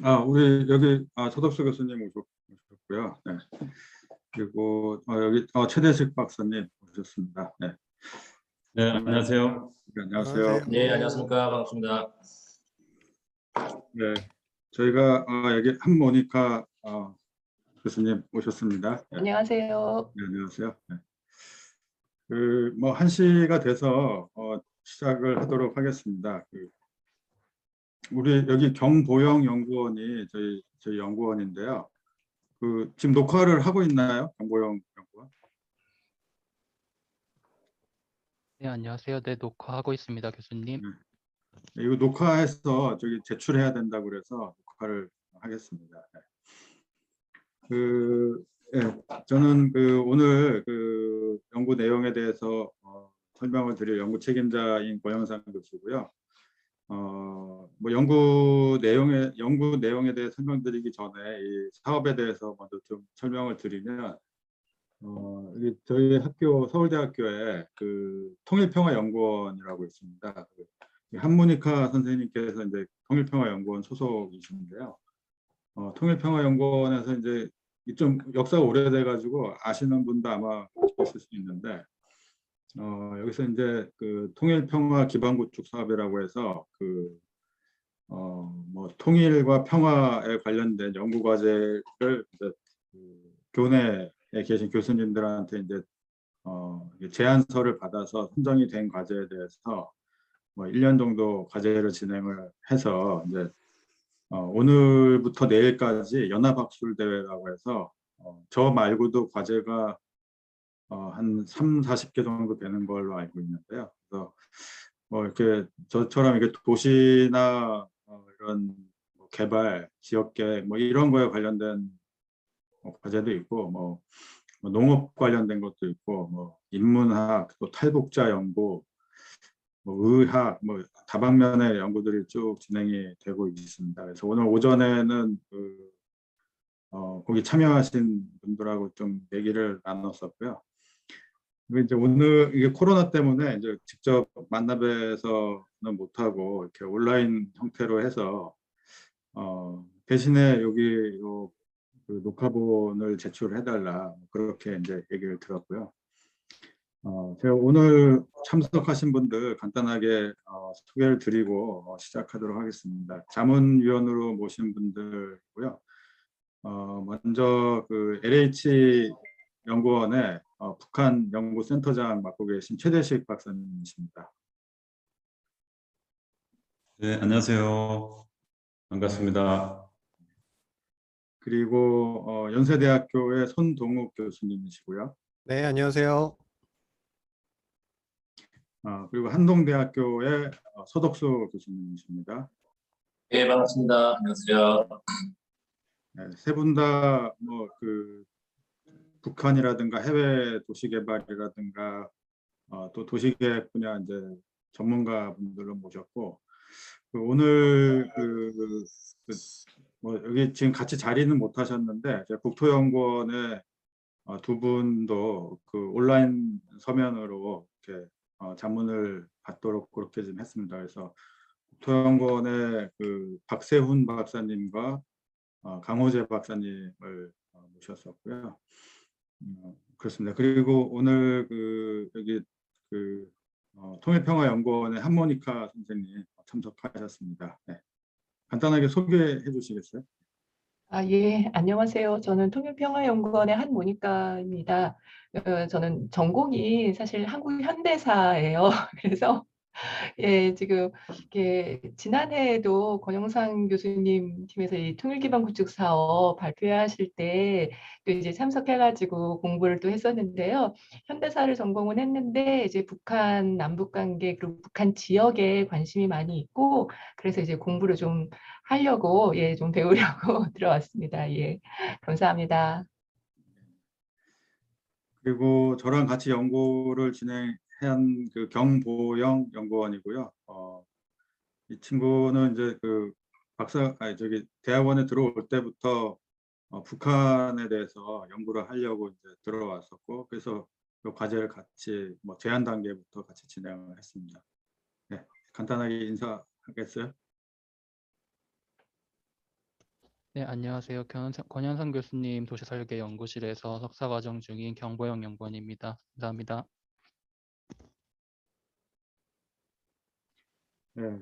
우리 여기 서덕수 교수님 오셨고요. 네. 그리고 여기 최대식 박사님 오셨습니다. 네. 네, 안녕하세요. 네, 안녕하세요. 네, 안녕하십니까. 반갑습니다. 네, 저희가 여기 한모니카 교수님 오셨습니다. 네. 안녕하세요. 네, 안녕하세요. 네. 뭐 1시가 돼서 시작을 하도록 하겠습니다. 우리 여기 경보영 연구원이 저희 연구원인데요. 지금 녹화를 하고 있나요, 경보영 연구원? 네, 안녕하세요. 네, 녹화하고 있습니다, 교수님. 네, 이거 녹화해서 저기 제출해야 된다고 그래서 녹화를 하겠습니다. 네. 저는 오늘 연구 내용에 대해서 설명을 드릴 연구 책임자인 고영상 교수고요. 뭐 연구 내용에 대해 설명드리기 전에 이 사업에 대해서 먼저 좀 설명을 드리면, 여기 저희 학교 서울대학교에 통일평화연구원이라고 있습니다. 한모니카 선생님께서 이제 통일평화연구원 소속이신데요. 통일평화연구원에서 이제 좀 역사가 오래돼 가지고 아시는 분도 아마 있을 수 있는데, 여기서 이제 통일평화 기반구축 사업이라고 해서 뭐 통일과 평화에 관련된 연구 과제를 이제 교내에 계신 교수님들한테 이제 제안서를 받아서 선정이 된 과제에 대해서 뭐 1년 정도 과제를 진행을 해서 이제 오늘부터 내일까지 연합학술 대회라고 해서 저 말고도 과제가 한 30-40개 정도 되는 걸로 알고 있는데요. 그래서 뭐 이렇게 저처럼 이렇게 도시나 이런 뭐 개발, 지역계획 뭐 이런 거에 관련된 과제도 있고, 뭐 농업 관련된 것도 있고, 뭐 인문학, 또 탈북자 연구, 뭐 의학, 뭐 다방면의 연구들이 쭉 진행이 되고 있습니다. 그래서 오늘 오전에는 거기 참여하신 분들하고 좀 얘기를 나눴었고요. 이제 오늘 이게 코로나 때문에 이제 직접 만나 뵈서는 못하고 이렇게 온라인 형태로 해서 대신에 여기 녹화본을 제출해달라 그렇게 이제 얘기를 들었고요. 제가 오늘 참석하신 분들 간단하게 소개를 드리고 시작하도록 하겠습니다. 자문위원으로 모신 분들이고요. 먼저 LH 연구원의 북한 연구센터장 맡고 계신 최대식 박사님이십니다. 네, 안녕하세요. 반갑습니다. 그리고 연세대학교의 손동욱 교수님이시고요. 네, 안녕하세요. 그리고 한동대학교의 서덕수 교수님이십니다. 네, 반갑습니다. 안녕하세요. 네, 세 분 다 뭐 북한이라든가 해외 도시개발이라든가 또 도시계획 분야 이제 전문가분들을 모셨고, 오늘 뭐 여기 지금 같이 자리는 못 하셨는데 국토연구원의 두 분도 온라인 서면으로 이렇게 자문을 받도록 그렇게 좀 했습니다. 그래서 국토연구원의 박세훈 박사님과 강호재 박사님을 모셨었고요. 그렇습니다. 그리고 오늘 여기 통일평화연구원의 한모니카 선생님 참석하셨습니다. 네. 간단하게 소개해 주시겠어요? 예, 안녕하세요. 저는 통일평화연구원의 한모니카입니다. 저는 전공이 사실 한국 현대사예요. 그래서 지금 이렇게 지난해에도 권영상 교수님 팀에서 이 통일기반 구축 사업 발표하실 때 또 이제 참석해가지고 공부를 또 했었는데요. 현대사를 전공은 했는데 이제 북한 남북 관계 그리고 북한 지역에 관심이 많이 있고 그래서 이제 공부를 좀 하려고 좀 배우려고 들어왔습니다. 예, 감사합니다. 그리고 저랑 같이 연구를 진행한 경보영 연구원이고요. 이 친구는 이제 대학원에 들어올 때부터 북한에 대해서 연구를 하려고 이제 들어왔었고, 그래서 그 과제를 같이 뭐 제안 단계부터 같이 진행을 했습니다. 네, 간단하게 인사하겠어요? 네, 안녕하세요. 권현상 교수님 도시설계 연구실에서 석사과정 중인 경보영 연구원입니다. 감사합니다.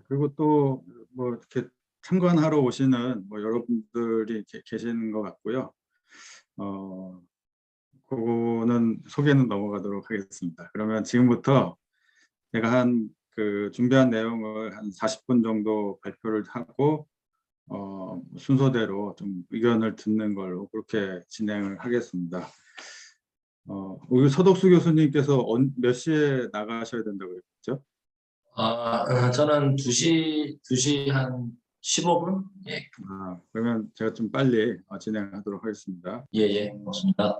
그리고 또 뭐 이렇게 참관하러 오시는 뭐 여러분들이 계시는 것 같고요. 그거는 소개는 넘어가도록 하겠습니다. 그러면 지금부터 제가 그 준비한 내용을 한 40분 정도 발표를 하고 순서대로 좀 의견을 듣는 걸로 그렇게 진행을 하겠습니다. 우리 서덕수 교수님께서 몇 시에 나가셔야 된다고 했죠? 저는 2시 한 15분? 예, 그러면 제가 좀 빨리 진행하도록 하겠습니다. 예, 고맙습니다.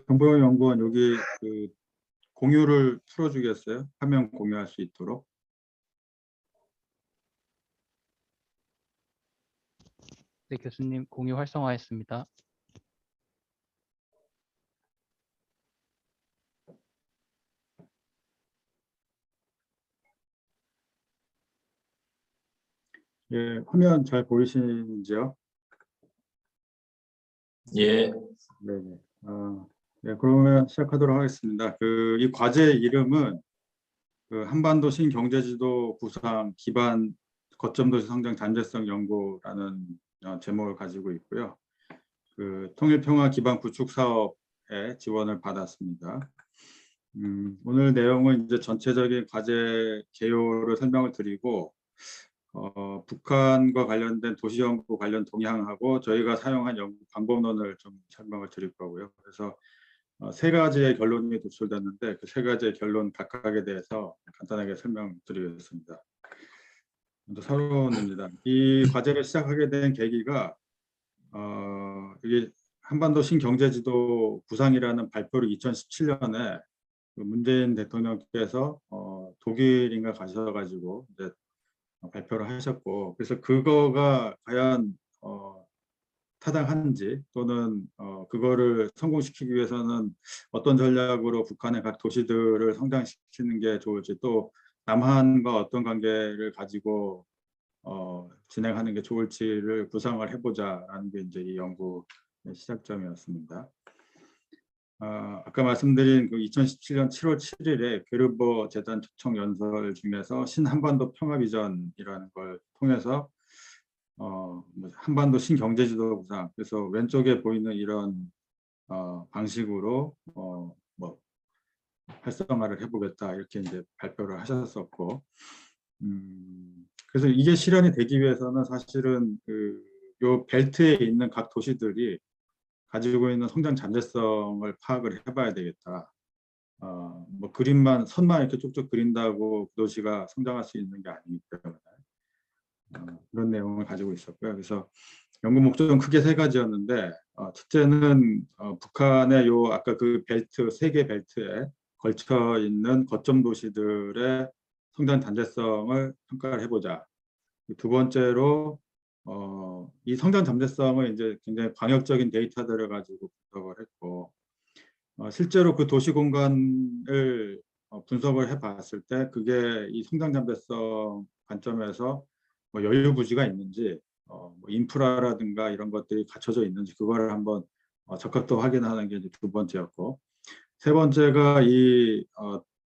정보영 연구원 여기 그 공유를 풀어주겠어요? 화면 공유할 수 있도록. 네, 교수님 공유 활성화했습니다. 예, 화면 잘 보이시는지요? 예, 네네. 네, 그러면 시작하도록 하겠습니다. 이 과제 이름은 그 한반도 신경제지도 구상 기반 거점도시 성장 잠재성 연구라는 제목을 가지고 있고요. 그 통일평화 기반 구축 사업에 지원을 받았습니다. 오늘 내용은 이제 전체적인 과제 개요를 설명을 드리고 북한과 관련된 도시연구 관련 동향하고 저희가 사용한 연구 방법론을 좀 설명을 드릴 거고요. 그래서 세 가지의 결론이 도출됐는데 그 세 가지의 결론 각각에 대해서 간단하게 설명드리겠습니다. 먼저 서론입니다. 이 과제를 시작하게 된 계기가 이게 한반도 신경제지도 구상이라는 발표를 2017년에 문재인 대통령께서 독일인가 가셔가지고 이제 발표를 하셨고, 그래서 그거가 과연 타당한지 또는 그거를 성공시키기 위해서는 어떤 전략으로 북한의 각 도시들을 성장시키는 게 좋을지, 또 남한과 어떤 관계를 가지고 진행하는 게 좋을지를 구상을 해보자라는 게 이제 이 연구의 시작점이었습니다. 아까 말씀드린 그 2017년 7월 7일에 게르버 재단 초청 연설 중에서 신한반도 평화 비전이라는 걸 통해서 한반도 신경제지도 구상, 그래서 왼쪽에 보이는 이런 방식으로 뭐 활성화를 해보겠다 이렇게 이제 발표를 하셨었고, 그래서 이게 실현이 되기 위해서는 사실은 요 벨트에 있는 각 도시들이 가지고 있는 성장 잠재성을 파악을 해봐야 되겠다. 뭐 선만 이렇게 쭉쭉 그린다고 그 도시가 성장할 수 있는 게 아니기 때문에 그런 내용을 가지고 있었고요. 그래서 연구 목적은 크게 세 가지였는데 첫째는 북한의 요 아까 그 벨트, 세 개 벨트에 걸쳐 있는 거점 도시들의 성장 잠재성을 평가를 해보자. 두 번째로 이 성장 잠재성을 이제 굉장히 광역적인 데이터들을 가지고 분석을 했고, 실제로 그 도시 공간을 분석을 해봤을 때 그게 이 성장 잠재성 관점에서 뭐 여유 부지가 있는지, 뭐 인프라라든가 이런 것들이 갖춰져 있는지 그거를 한번 적합도 확인하는 게 이제 두 번째였고, 세 번째가 이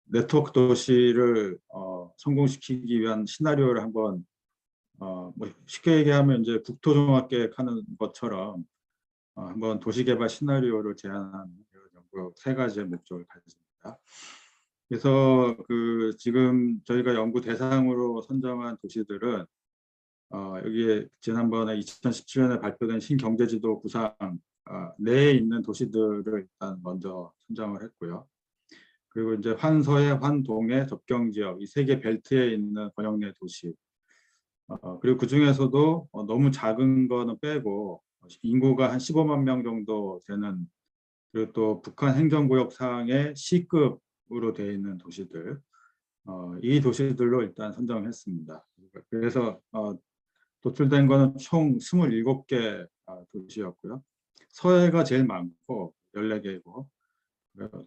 네트워크 도시를 성공시키기 위한 시나리오를 한번 뭐 쉽게 얘기하면 이제 국토종합계획 하는 것처럼 한번 도시개발 시나리오를 제안하는 연구 세 가지의 목적을 가졌습니다. 그래서 지금 저희가 연구 대상으로 선정한 도시들은 여기에 지난번에 2017년에 발표된 신경제지도 구상 내에 있는 도시들을 일단 먼저 선정을 했고요. 그리고 이제 환서해, 환동해, 접경지역 이 세 개 벨트에 있는 권역 내 도시, 그리고 그 중에서도 너무 작은 거는 빼고 인구가 한 15만 명 정도 되는, 그리고 또 북한 행정구역 상의 C급으로 되어 있는 도시들, 이 도시들로 일단 선정했습니다. 그래서 도출된 거는 총 27개 도시였고요. 서해가 제일 많고 14개고,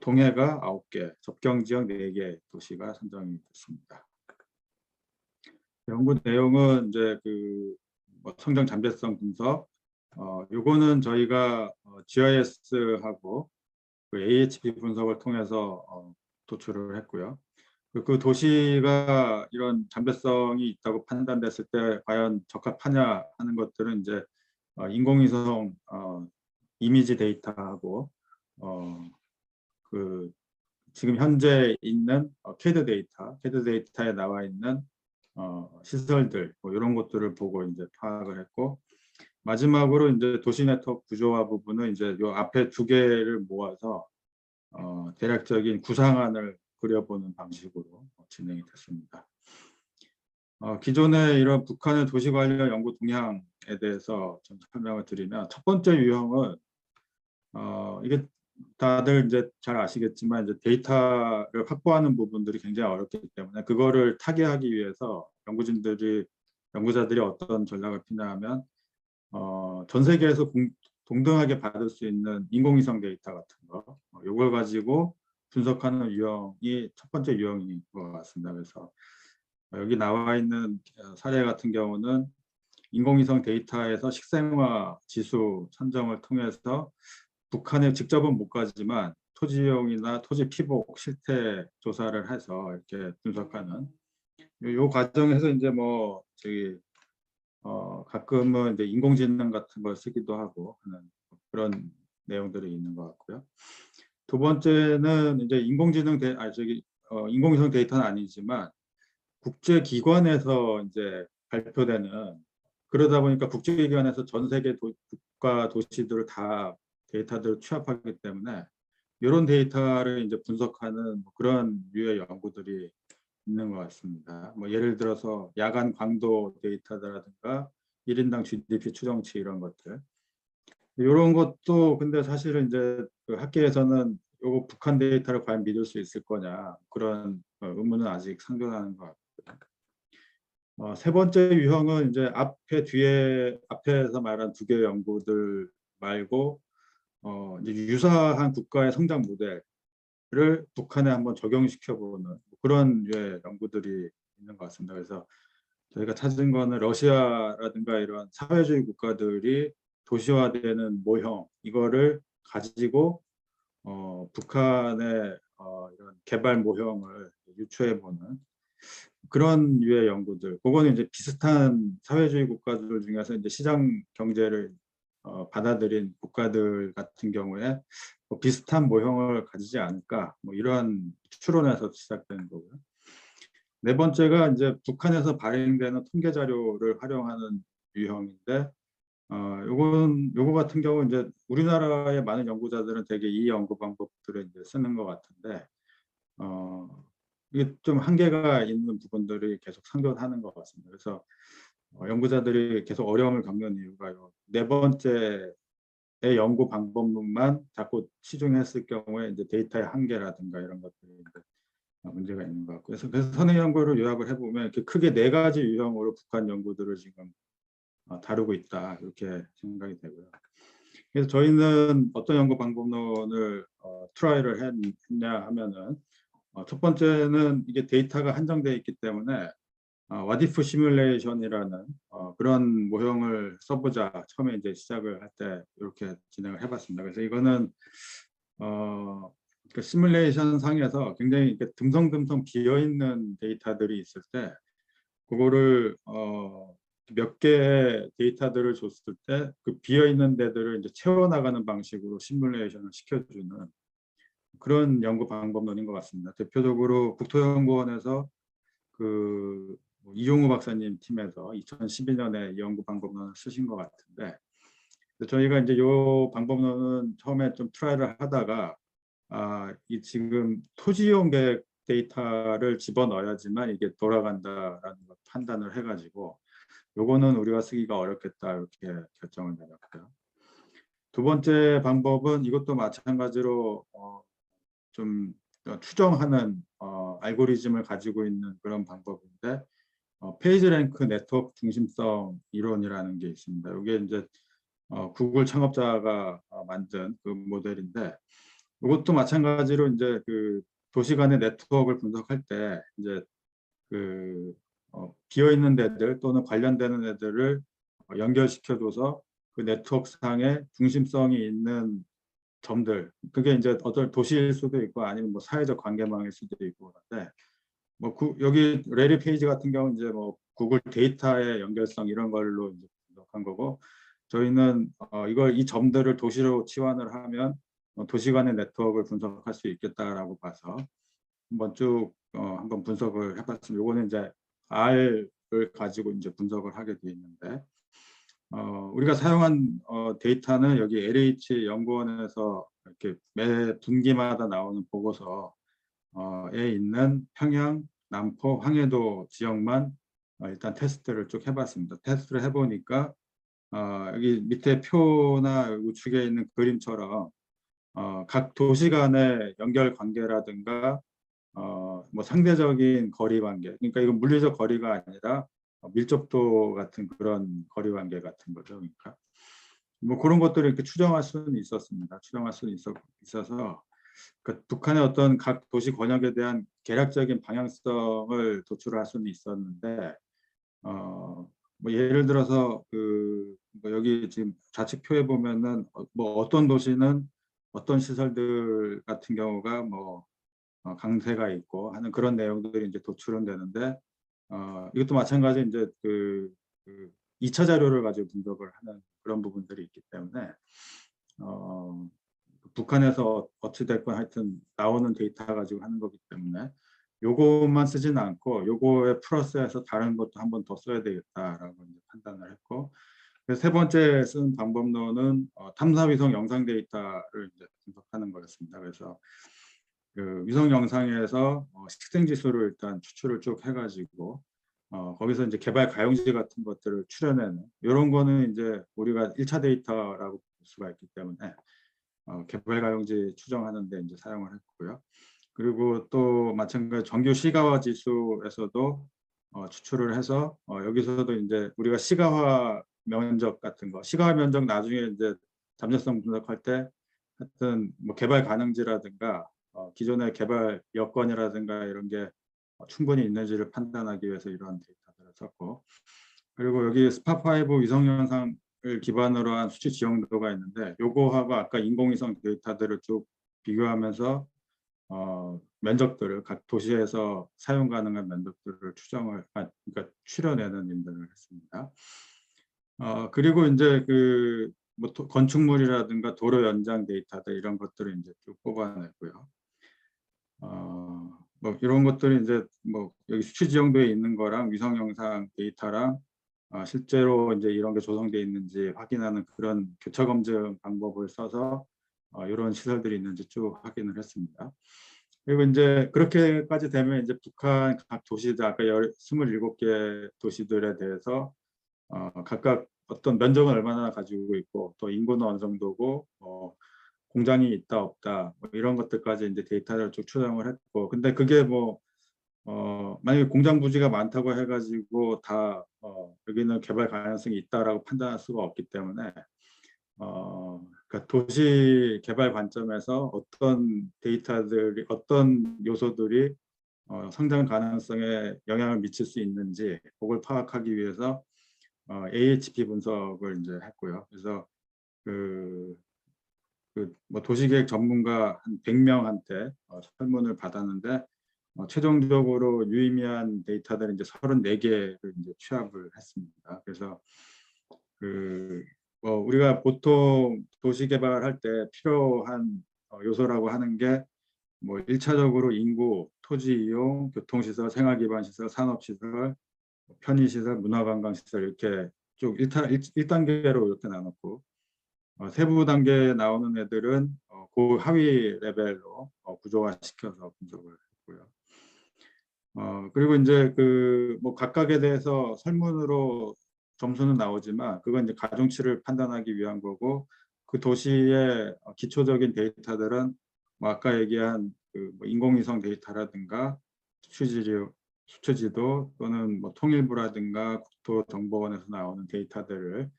동해가 9개, 접경지역 4개 도시가 선정이 됐습니다. 연구 내용은 이제 뭐 성장 잠재성 분석, 요거는 저희가 GIS하고 AHP 분석을 통해서 도출을 했고요. 그 도시가 이런 잠재성이 있다고 판단됐을 때 과연 적합하냐 하는 것들은 이제 인공위성 이미지 데이터하고 지금 현재 있는 CAD 데이터에 나와 있는 시설들 뭐 이런 것들을 보고 이제 파악을 했고, 마지막으로 이제 도시 네트워크 구조화 부분은 이제 요 앞에 두 개를 모아서 대략적인 구상안을 그려보는 방식으로 진행이 됐습니다. 기존의 이런 북한의 도시 관련 연구 동향에 대해서 좀 설명을 드리면, 첫 번째 유형은 이게 다들 이제 잘 아시겠지만 이제 데이터를 확보하는 부분들이 굉장히 어렵기 때문에 그거를 타개하기 위해서 연구자들이 어떤 전략을 피냐면 전 세계에서 동등하게 받을 수 있는 인공위성 데이터 같은 거, 이걸 가지고 분석하는 유형이 첫 번째 유형인 것 같습니다. 그래서 여기 나와 있는 사례 같은 경우는 인공위성 데이터에서 식생화 지수 선정을 통해서 북한에 직접은 못 가지만 토지 이용이나 토지 피복 실태 조사를 해서 이렇게 분석하는 요 과정에서 이제 뭐 가끔은 이제 인공지능 같은 걸 쓰기도 하고 하는 그런 내용들이 있는 것 같고요. 두 번째는 이제 인공위성 데이터는 아니지만 국제기관에서 이제 발표되는, 그러다 보니까 국제기관에서 전 세계 국가 도시들을 다 데이터들을 취합하기 때문에 이런 데이터를 이제 분석하는 그런 류의 연구들이 있는 것 같습니다. 뭐 예를 들어서 야간 광도 데이터라든가 1인당 GDP 추정치 이런 것들, 이런 것도 근데 사실은 이제 학계에서는 요거 북한 데이터를 과연 믿을 수 있을 거냐, 그런 의문은 아직 상존하는 것 같고요. 세 번째 유형은 이제 앞에서 말한 두 개의 연구들 말고 이제 유사한 국가의 성장 모델을 북한에 한번 적용시켜보는 그런 류의 연구들이 있는 것 같습니다. 그래서 저희가 찾은 거는 러시아라든가 이런 사회주의 국가들이 도시화되는 모형, 이거를 가지고 북한의 이런 개발 모형을 유추해보는 그런 류의 연구들. 그거는 이제 비슷한 사회주의 국가들 중에서 이제 시장 경제를 받아들인 국가들 같은 경우에 뭐 비슷한 모형을 가지지 않을까, 뭐 이런 추론에서 시작되는 거고요. 네 번째가 이제 북한에서 발행되는 통계 자료를 활용하는 유형인데, 요거 같은 경우 이제 우리나라의 많은 연구자들은 대개 이 연구 방법들을 이제 쓰는 것 같은데, 이게 좀 한계가 있는 부분들이 계속 상존하는 것 같습니다. 그래서 연구자들이 계속 어려움을 겪는 이유가 네 번째의 연구 방법론만 자꾸 치중했을 경우에 이제 데이터의 한계라든가 이런 것들이 이제 문제가 있는 것 같고, 그래서 선행 연구를 요약을 해보면 이렇게 크게 네 가지 유형으로 북한 연구들을 지금 다루고 있다, 이렇게 생각이 되고요. 그래서 저희는 어떤 연구 방법론을 트라이를 했냐 하면은, 첫 번째는 이게 데이터가 한정되어 있기 때문에 와디프 시뮬레이션이라는 그런 모형을 써보자, 처음에 이제 시작을 할 때 이렇게 진행을 해봤습니다. 그래서 이거는 그 시뮬레이션 상에서 굉장히 이렇게 듬성듬성 비어있는 데이터들이 있을 때 그거를 몇 개의 데이터들을 줬을 때 그 비어있는 데들을 이제 채워나가는 방식으로 시뮬레이션을 시켜주는 그런 연구 방법론인 것 같습니다. 대표적으로 국토연구원에서 이용우 박사님 팀에서 2012년에 이 연구 방법론을 쓰신 것 같은데, 저희가 이제 이 방법론은 처음에 좀 트라이를 하다가 이 지금 토지이용 계획 데이터를 집어넣어야지만 이게 돌아간다라는 걸 판단을 해가지고 요거는 우리가 쓰기가 어렵겠다, 이렇게 결정을 내렸고요. 두 번째 방법은 이것도 마찬가지로 좀 추정하는 알고리즘을 가지고 있는 그런 방법인데, 페이지랭크 네트워크 중심성 이론이라는 게 있습니다. 이게 이제 구글 창업자가 만든 그 모델인데, 이것도 마찬가지로 이제 그 도시 간의 네트워크를 분석할 때 이제 비어 있는 데들 또는 관련되는 애들을 연결시켜줘서 그 네트워크상의 중심성이 있는 점들, 그게 이제 어떤 도시일 수도 있고 아니면 뭐 사회적 관계망일 수도 있고 그런데 뭐 여기 레리 페이지 같은 경우는 이제 뭐 구글 데이터의 연결성 이런 걸로 이제 분석한 거고, 저희는 이걸 이 점들을 도시로 치환을 하면 도시 간의 네트워크를 분석할 수 있겠다라고 봐서 한번 쭉 한번 분석을 해봤습니다. 요거는 이제 R을 가지고 이제 분석을 하게 돼 있는데, 우리가 사용한 데이터는 여기 LH 연구원에서 이렇게 매 분기마다 나오는 보고서에 있는 평양, 남포, 황해도 지역만 일단 테스트를 쭉 해봤습니다. 테스트를 해보니까 여기 밑에 표나 우측에 있는 그림처럼 각 도시 간의 연결 관계라든가 뭐 상대적인 거리 관계, 그러니까 이건 물리적 거리가 아니라 밀접도 같은 그런 거리 관계 같은 거죠. 그러니까 뭐 그런 것들을 이렇게 추정할 수는 있었습니다. 추정할 수는 있어서 그 북한의 어떤 각 도시 권역에 대한 개략적인 방향성을 도출할 수는 있었는데, 뭐 예를 들어서 뭐 여기 지금 좌측표에 보면은 뭐 어떤 도시는 어떤 시설들 같은 경우가 뭐 강세가 있고 하는 그런 내용들이 이제 도출은 되는데, 이것도 마찬가지 이제 그 2차 자료를 가지고 분석을 하는 그런 부분들이 있기 때문에 북한에서 어찌됐건 하여튼 나오는 데이터 가지고 하는 거기 때문에 요것만 쓰지는 않고 요거에 플러스해서 다른 것도 한 번 더 써야 되겠다라고 이제 판단을 했고, 그래서 세 번째 쓴 방법론은 탐사위성 영상 데이터를 이제 분석하는 거였습니다. 그래서 그 위성 영상에서 식생 지수를 일단 추출을 쭉 해가지고 거기서 이제 개발 가용지 같은 것들을 추려내는 이런 거는 이제 우리가 1차 데이터라고 볼 수가 있기 때문에 개발 가용지 추정하는 데 이제 사용을 했고요. 그리고 또 마찬가지 정규 시가화 지수에서도 추출을 해서 여기서도 이제 우리가 시가화 면적 같은 거, 시가화 면적 나중에 이제 잠재성 분석할 때 하여튼 뭐 개발 가능지라든가 기존의 개발 여건이라든가 이런 게 충분히 있는지를 판단하기 위해서 이러한 데이터들을 썼고, 그리고 여기 스파5 위성 영상을 기반으로 한 수치 지형도가 있는데 요거하고 아까 인공위성 데이터들을 쭉 비교하면서 면적들을 각 도시에서 사용 가능한 면적들을 그러니까 추려내는 일들을 했습니다. 그리고 이제 뭐 건축물이라든가 도로 연장 데이터들 이런 것들을 이제 쭉 뽑아냈고요. 뭐 이런 것들이 이제 뭐 여기 수치 지형도에 있는 거랑 위성 영상 데이터랑 실제로 이제 이런 게 조성되어 있는지 확인하는 그런 교차 검증 방법을 써서 이런 시설들이 있는지 쭉 확인을 했습니다. 그리고 이제 그렇게까지 되면 이제 북한 각 도시들 아까 27개 도시들에 대해서 각각 어떤 면적은 얼마나 가지고 있고 또 인구는 어느 정도고 공장이 있다 없다 뭐 이런 것들까지 이제 데이터를 쭉 추정을 했고, 근데 그게 뭐 만약에 공장 부지가 많다고 해가지고 다 여기는 개발 가능성이 있다라고 판단할 수가 없기 때문에 그러니까 도시 개발 관점에서 어떤 데이터들이 어떤 요소들이 성장 가능성에 영향을 미칠 수 있는지 그걸 파악하기 위해서 AHP 분석을 이제 했고요. 그래서 뭐 도시계획 전문가 한 100명한테 설문을 받았는데 최종적으로 유의미한 데이터들은 이제 34개를 이제 취합을 했습니다. 그래서 뭐 우리가 보통 도시 개발할 때 필요한 요소라고 하는 게 뭐 1차적으로 인구, 토지 이용, 교통시설, 생활기반시설, 산업시설, 편의시설, 문화관광시설 이렇게 쭉 1단계로 이렇게 나눴고, 세부 단계에 나오는 애들은 그 하위 레벨로 구조화시켜서 분석을 했고요. 그리고 이제 뭐 각각에 대해서 설문으로 점수는 나오지만 그건 이제 가중치를 판단하기 위한 거고, 그 도시의 기초적인 데이터들은 뭐 아까 얘기한 뭐 인공위성 데이터라든가 수초지도 또는 뭐 통일부라든가 국토정보원에서 나오는 데이터들을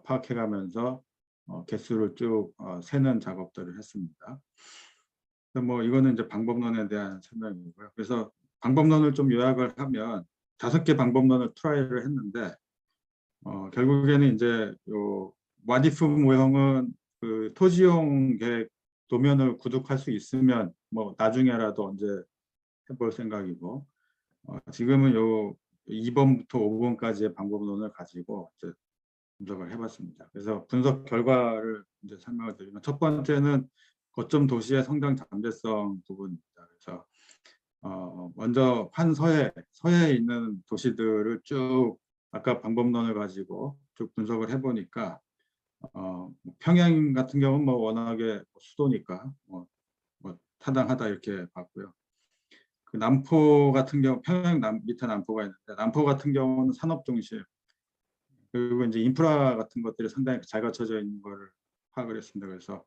파악해가면서 개수를 쭉 세는 작업들을 했습니다. 그래서 뭐 이거는 이제 방법론에 대한 설명이고요. 그래서 방법론을 좀 요약을 하면 5개 방법론을 트라이를 했는데 결국에는 이제 요 와디프 모형은 그 토지용 계획 도면을 구독할 수 있으면 뭐 나중에라도 언제 해볼 생각이고 지금은 요 2번부터 5번까지의 방법론을 가지고 이제 분석을 해봤습니다. 그래서 분석 결과를 이제 설명을 드리면 첫 번째는 거점 도시의 성장 잠재성 부분입니다. 그래서 먼저 서해에 있는 도시들을 쭉 아까 방법론을 가지고 쭉 분석을 해보니까 평양 같은 경우는 뭐 워낙에 수도니까 뭐 타당하다 이렇게 봤고요. 그 남포 같은 경우 평양 밑에 남포가 있는데 남포 같은 경우는 산업 중심 그리고 이제 인프라 같은 것들이 상당히 잘 갖춰져 있는 거를 파악을 했습니다. 그래서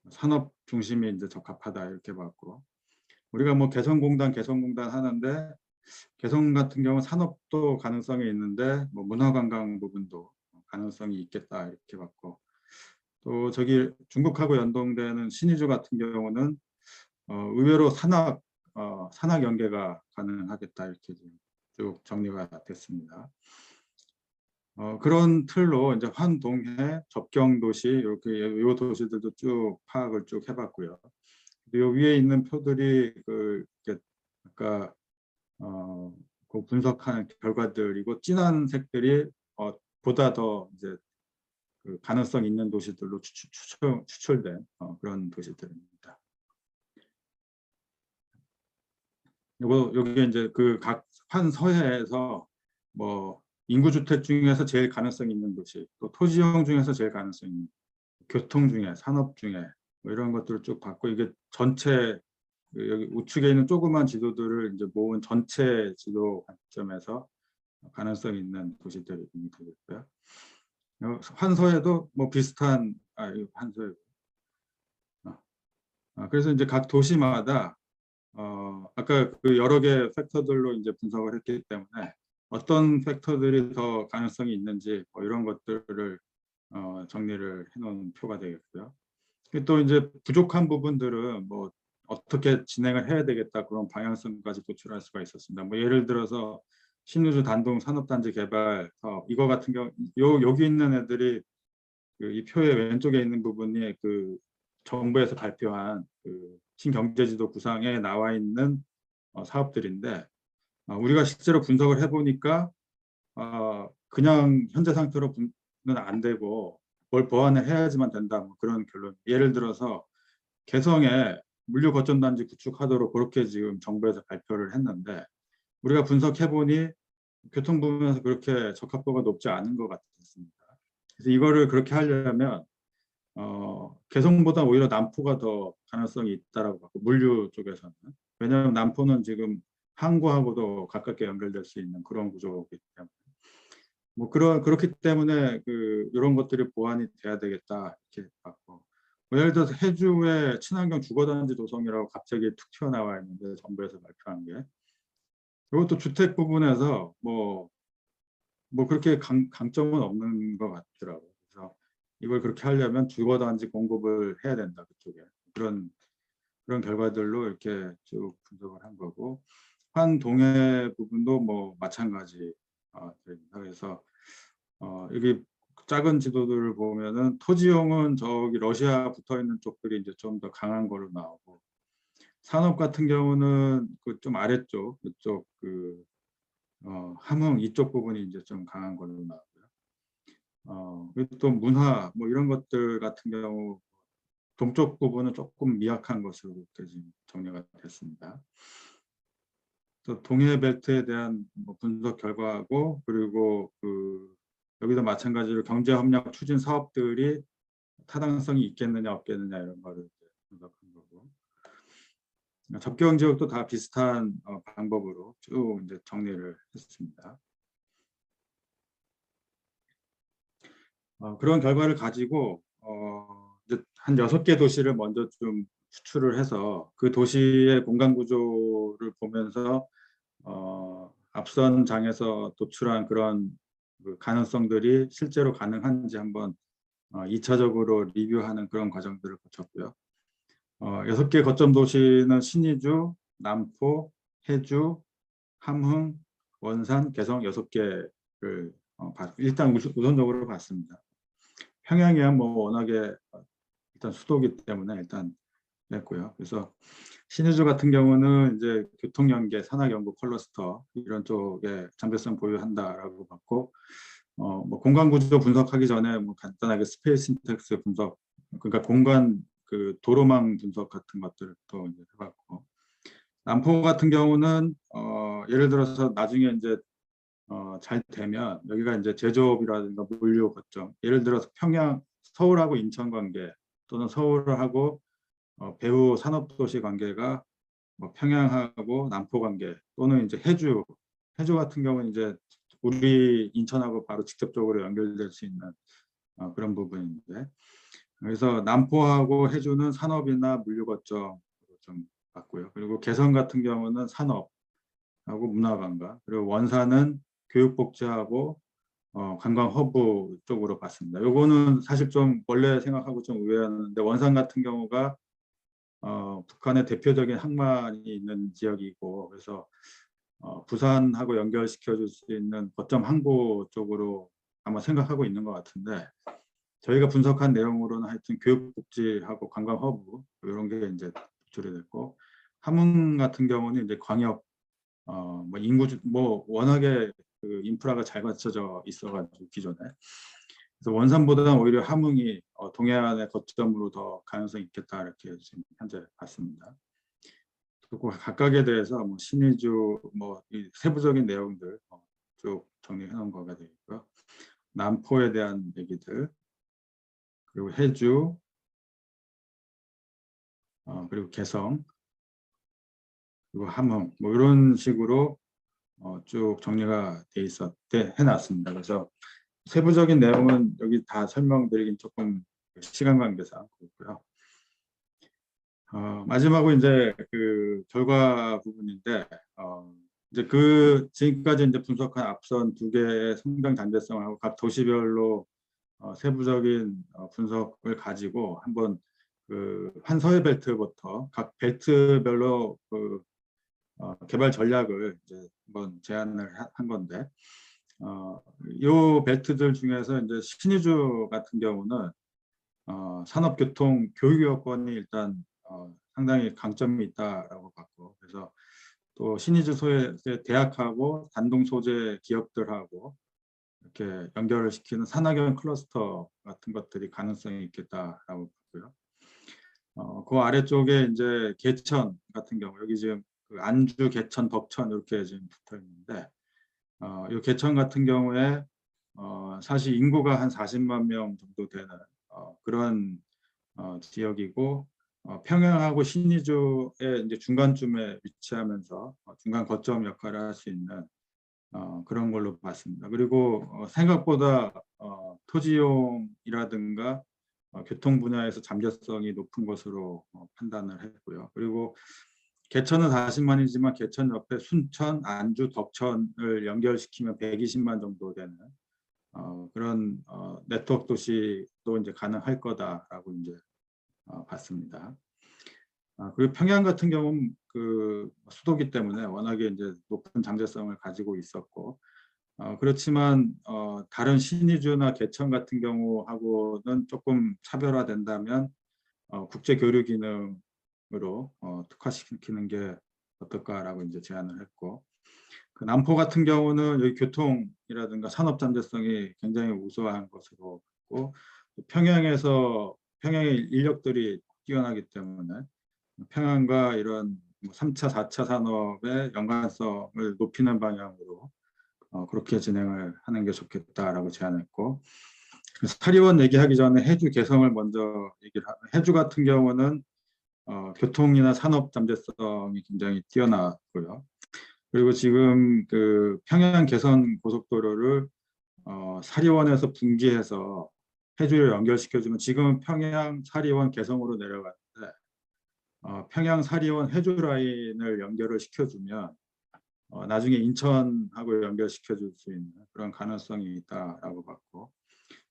산업 중심이 이제 적합하다 이렇게 봤고 우리가 뭐 개성공단 하는데 개성 같은 경우 산업도 가능성이 있는데 뭐 문화관광 부분도 가능성이 있겠다 이렇게 봤고 또 저기 중국하고 연동되는 신의주 같은 경우는 의외로 산악 연계가 가능하겠다 이렇게 쭉 정리가 됐습니다. 그런 틀로 이제 환동해 접경도시 이렇게 요 도시들도 쭉 파악을 쭉 해봤고요. 요 위에 있는 표들이 그 아까 그 분석한 결과들이고 진한 색들이 보다 더 이제 그 가능성 있는 도시들로 추출된 그런 도시들입니다. 요게 이제 그 각 환서해에서 뭐 인구주택 중에서 제일 가능성 있는 도시, 또 토지용 중에서 제일 가능성 있는, 교통 중에, 산업 중에 뭐 이런 것들을 쭉 봤고 이게 전체 여기 우측에 있는 조그만 지도들을 이제 모은 전체 지도 관점에서 가능성 있는 도시들이 되겠고요. 환서에도 뭐 비슷한 환서에 그래서 이제 각 도시마다 아까 그 여러 개 팩터들로 이제 분석을 했기 때문에 어떤 팩터들이 더 가능성이 있는지 뭐 이런 것들을 정리를 해놓은 표가 되겠고요. 또 이제 부족한 부분들은 뭐 어떻게 진행을 해야 되겠다 그런 방향성까지 도출할 수가 있었습니다. 뭐 예를 들어서 신우주 단동 산업단지 개발 이거 같은 경우 여기 있는 애들이 이 표의 왼쪽에 있는 부분이 그 정부에서 발표한 그 신경제지도 구상에 나와 있는 사업들인데 우리가 실제로 분석을 해보니까 그냥 현재 상태로는 안 되고 뭘 보완을 해야지만 된다 뭐 그런 결론. 예를 들어서 개성에 물류 거점단지 구축하도록 그렇게 지금 정부에서 발표를 했는데 우리가 분석해보니 교통 부분에서 그렇게 적합도가 높지 않은 것 같습니다. 그래서 이거를 그렇게 하려면 개성보다 오히려 남포가 더 가능성이 있다라고 봤고 물류 쪽에서는 왜냐하면 남포는 지금 항구하고도 가깝게 연결될 수 있는 그런 구조이기 때문에 뭐 그렇기 때문에 이런 것들이 보완이 돼야 되겠다 이렇게 봤고 뭐 예를 들어서 해주의 친환경 주거단지 조성이라고 갑자기 툭 튀어나와 있는데 정부에서 발표한 게 이것도 주택 부분에서 뭐 그렇게 강점은 없는 것 같더라고요. 그래서 이걸 그렇게 하려면 주거단지 공급을 해야 된다 그쪽에 그런 결과들로 이렇게 쭉 분석을 한 거고 환동해 부분도 뭐 마찬가지 그래서 여기 작은 지도들을 보면은 토지용은 저기 러시아 붙어 있는 쪽들이 이제 좀 더 강한 걸로 나오고 산업 같은 경우는 그 좀 아래쪽 그쪽 함흥 이쪽 부분이 이제 좀 강한 걸로 나오고요. 그리고 또 문화 뭐 이런 것들 같은 경우 동쪽 부분은 조금 미약한 것으로 이렇게 지금 정리가 됐습니다. 또 동해 벨트에 대한 뭐 분석 결과하고 그리고 여기도 마찬가지로 경제 협력 추진 사업들이 타당성이 있겠느냐 없겠느냐 이런 거를 분석한 거고 접경 지역도 다 비슷한 방법으로 쭉 이제 정리를 했습니다. 그런 결과를 가지고 이제 한 6개 도시를 먼저 좀 추출을 해서 그 도시의 공간 구조를 보면서 앞선 장에서 도출한 그런 가능성들이 실제로 가능한지 한번 2차적으로 리뷰하는 그런 과정들을 거쳤고요. 6개 거점 도시는 신의주, 남포, 해주, 함흥, 원산, 개성 6개를 일단 우선적으로 봤습니다. 평양이야 뭐 워낙에 일단 수도기 때문에 일단 했고요. 그래서 신의주 같은 경우는 이제 교통연계, 산학연구 클러스터 이런 쪽에 잠재성 보유한다라고 봤고, 뭐 공간구조 분석하기 전에 뭐 간단하게 스페이스 신텍스 분석, 그러니까 공간 그 도로망 분석 같은 것들도 이제 해봤고, 남포 같은 경우는 예를 들어서 나중에 이제 잘 되면 여기가 이제 제조업이라든가 물류 거점, 예를 들어서 평양, 서울하고 인천 관계 또는 서울하고 배후 산업도시 관계가 뭐 평양하고 남포 관계 또는 이제 해주 같은 경우는 이제 우리 인천하고 바로 직접적으로 연결될 수 있는 그런 부분인데, 그래서 남포하고 해주는 산업이나 물류 거점으로 좀 봤고요. 그리고 개성 같은 경우는 산업하고 문화관광, 그리고 원산은 교육복지하고 관광 허브 쪽으로 봤습니다. 요거는 사실 좀 원래 생각하고 좀 의외였는데, 원산 같은 경우가 북한의 대표적인 항만이 있는 지역이고, 그래서 부산하고 연결시켜 줄 수 있는 거점 항구 쪽으로 아마 생각하고 있는 것 같은데, 저희가 분석한 내용으로는 하여튼 교육복지하고 관광 허브 이런 게 이제 도출이 됐고, 함흥 같은 경우는 이제 광역 뭐 인구 뭐 워낙에 그 인프라가 잘 갖춰져 있어가지고 기존에, 그래서 원산보다는 오히려 함흥이 동해안의 거점으로 더 가능성이 있겠다 이렇게 지금 현재 봤습니다. 그리고 각각에 대해서 뭐 신의주 뭐 이 세부적인 내용들 쭉 정리해 놓은 거가 되겠고요. 남포에 대한 얘기들, 그리고 해주, 그리고 개성, 그리고 함흥 뭐 이런 식으로 쭉 정리가 해놨습니다. 그래서 세부적인 내용은 여기 다 설명드리긴 조금 시간 관계상 그렇고요. 마지막으로 이제 그 결과 부분인데, 이제 그 지금까지 이제 분석한 앞선 2개의 성장 잠재성하고 각 도시별로 세부적인 분석을 가지고 한번 그 환서해 벨트부터 각 벨트별로 그 개발 전략을 이제 한번 제안을 한 건데, 요 벨트들 중에서 이제 신의주 같은 경우는 산업, 교통, 교육 여건이 일단 상당히 강점이 있다라고 봤고, 그래서 또 신의주 소의 대학하고 단동 소재 기업들하고 이렇게 연결을 시키는 산학연 클러스터 같은 것들이 가능성이 있겠다라고 봤고요. 그 아래쪽에 이제 개천 같은 경우, 여기 지금 그 안주, 개천, 덕천 이렇게 지금 붙어 있는데, 이 개천 같은 경우에 사실 인구가 한 40만 명 정도 되는 그런 지역이고, 평양하고 신의주의 이제 중간쯤에 위치하면서 중간 거점 역할을 할 수 있는 그런 걸로 봤습니다. 그리고 생각보다 토지용이라든가 교통 분야에서 잠재성이 높은 것으로 판단을 했고요. 그리고 개천은 40만이지만 개천 옆에 순천, 안주, 덕천을 연결시키면 120만 정도 되는 그런 네트워크 도시도 이제 가능할 거다라고 이제 봤습니다. 그리고 평양 같은 경우는 그 수도기 때문에 워낙에 이제 높은 잠재성을 가지고 있었고, 그렇지만 다른 신의주나 개천 같은 경우하고는 조금 차별화된다면 국제 교류 기능으로 특화시키는 게 어떨까라고 이제 제안을 했고, 그 남포 같은 경우는 여기 교통이라든가 산업 잠재성이 굉장히 우수한 것으로 봤고, 평양의 인력들이 뛰어나기 때문에 평양과 이런 3차, 4차 산업의 연관성을 높이는 방향으로 그렇게 진행을 하는 게 좋겠다라고 제안했고, 사리원 얘기하기 전에 해주 개성을 먼저 얘기를 해주 같은 경우는 교통이나 산업 잠재성이 굉장히 뛰어나고요. 그리고 지금 그 평양 개선 고속도로를 사리원에서 분기해서 해주를 연결시켜주면, 지금 평양, 사리원, 개성으로 내려가는데 평양, 사리원, 해주 라인을 연결을 시켜주면 나중에 인천하고 연결시켜줄 수 있는 그런 가능성이 있다라고 봤고,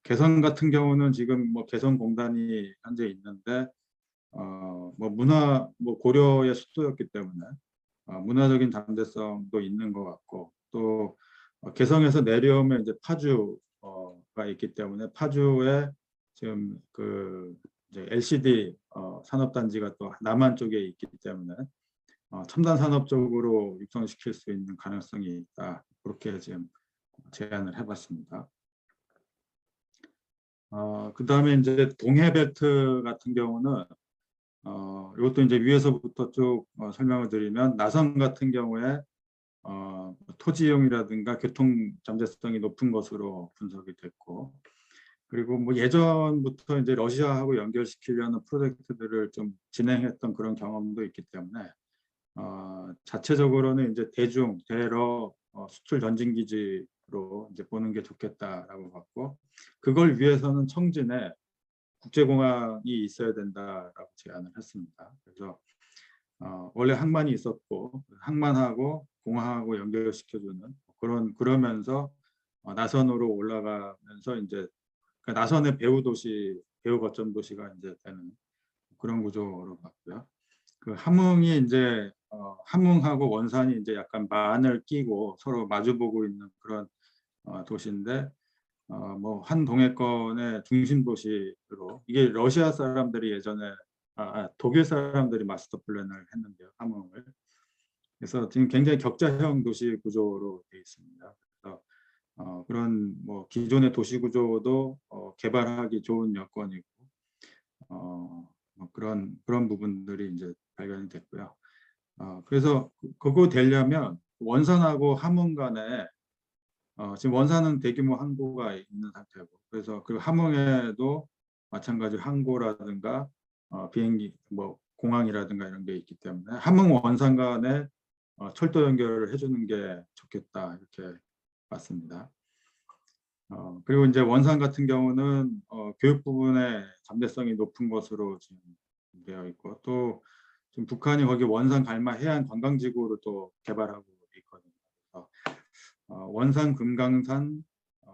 개성 같은 경우는 지금 뭐 개성공단이 현재 있는데 고려의 수도였기 때문에 문화적인 잠재성도 있는 것 같고, 또 개성에서 내려오면 이제 파주가 있기 때문에 파주에 지금 그 이제 LCD 산업단지가 또 남한 쪽에 있기 때문에 첨단 산업 쪽으로 육성시킬 수 있는 가능성이 있다. 그렇게 지금 제안을 해봤습니다. 그다음에 이제 동해벨트 같은 경우는 이것도 이제 위에서부터 쭉 설명을 드리면 나선 같은 경우에 토지 이용이라든가 교통 잠재성이 높은 것으로 분석이 됐고, 그리고 뭐 예전부터 이제 러시아하고 연결시키려는 프로젝트들을 좀 진행했던 그런 경험도 있기 때문에 자체적으로는 이제 대러 수출 전진 기지로 이제 보는 게 좋겠다라고 봤고, 그걸 위해서는 청진에 국제공항이 있어야 된다라고 제안을 했습니다. 그래서 원래 항만이 있었고 항만하고 공항하고 연결시켜주는 그러면서 나선으로 올라가면서 이제 그 나선의 배후 거점 도시가 이제 되는 그런 구조로 봤고요. 그 함흥이 이제 함흥하고 원산이 이제 약간 만을 끼고 서로 마주보고 있는 그런 도시인데, 뭐 한 동해권의 중심 도시로, 이게 러시아 사람들이 예전에 독일 사람들이 마스터 플랜을 했는데요, 함흥을. 그래서 지금 굉장히 격자형 도시 구조로 되어 있습니다. 그래서 그런 뭐 기존의 도시 구조도 개발하기 좋은 여건이고, 뭐 그런 부분들이 이제 발견이 됐고요. 그래서 그거 되려면 원산하고 함흥 간에 지금 원산은 대규모 항구가 있는 상태고, 그래서 그 함흥에도 마찬가지로 항구라든가 비행기 뭐 공항이라든가 이런 게 있기 때문에 함흥 원산 간에 철도 연결을 해주는 게 좋겠다, 이렇게 봤습니다. 그리고 이제 원산 같은 경우는 교육 부분에 잠재성이 높은 것으로 지금 되어 있고, 또 지금 북한이 거기 원산 갈마 해안 관광지구를 또 개발하고 있거든요. 그래서 원산, 금강산,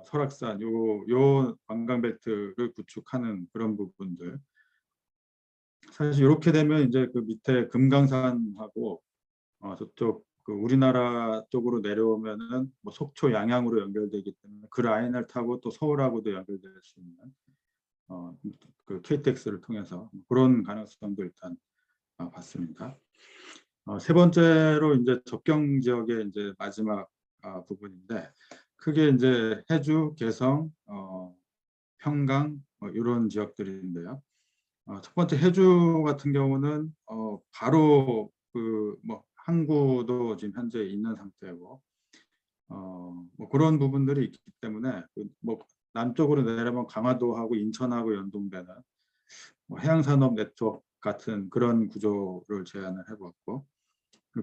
설악산 요 관광벨트를 구축하는 그런 부분들. 사실 이렇게 되면 이제 그 밑에 금강산하고 저쪽 그 우리나라 쪽으로 내려오면은 뭐 속초, 양양으로 연결되기 때문에 그 라인을 타고 또 서울하고도 연결될 수 있는 그 KTX를 통해서 그런 가능성도 일단 봤습니다. 세 번째로 이제 접경 지역의 이제 마지막 부분인데, 크게 이제 해주, 개성, 평강 이런 지역들인데요. 첫 번째 해주 같은 경우는 바로 그 뭐 항구도 지금 현재 있는 상태고, 뭐 그런 부분들이 있기 때문에 뭐 남쪽으로 내려면 강화도하고 인천하고 연동되는 뭐 해양산업 네트워크 같은 그런 구조를 제안을 해봤고,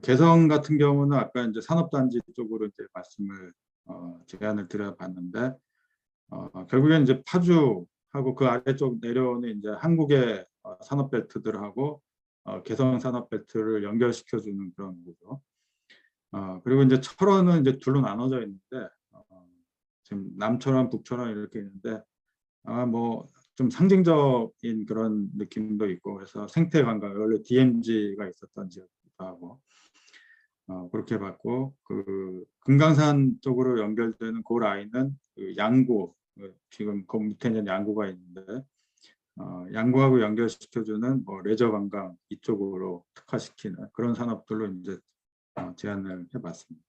개성 같은 경우는 아까 이제 산업단지 쪽으로 이제 말씀을 제안을 드려봤는데, 결국엔 이제 파주하고 그 아래쪽 내려오는 이제 한국의 산업벨트들하고 개성 산업벨트를 연결시켜주는 그런 거죠. 그리고 이제 철원은 이제 둘로 나눠져 있는데 지금 남철원, 북철원 이렇게 있는데 뭐 좀 상징적인 그런 느낌도 있고, 그래서 생태 관광, 원래 DMZ가 있었던 지역이기도 하고 그렇게 봤고, 그 금강산 쪽으로 연결되는 그 라인은 그 양구, 지금 그 밑에는 양구가 있는데 양구하고 연결시켜주는 뭐 레저 관광 이쪽으로 특화시키는 그런 산업들로 이제 제안을 해봤습니다.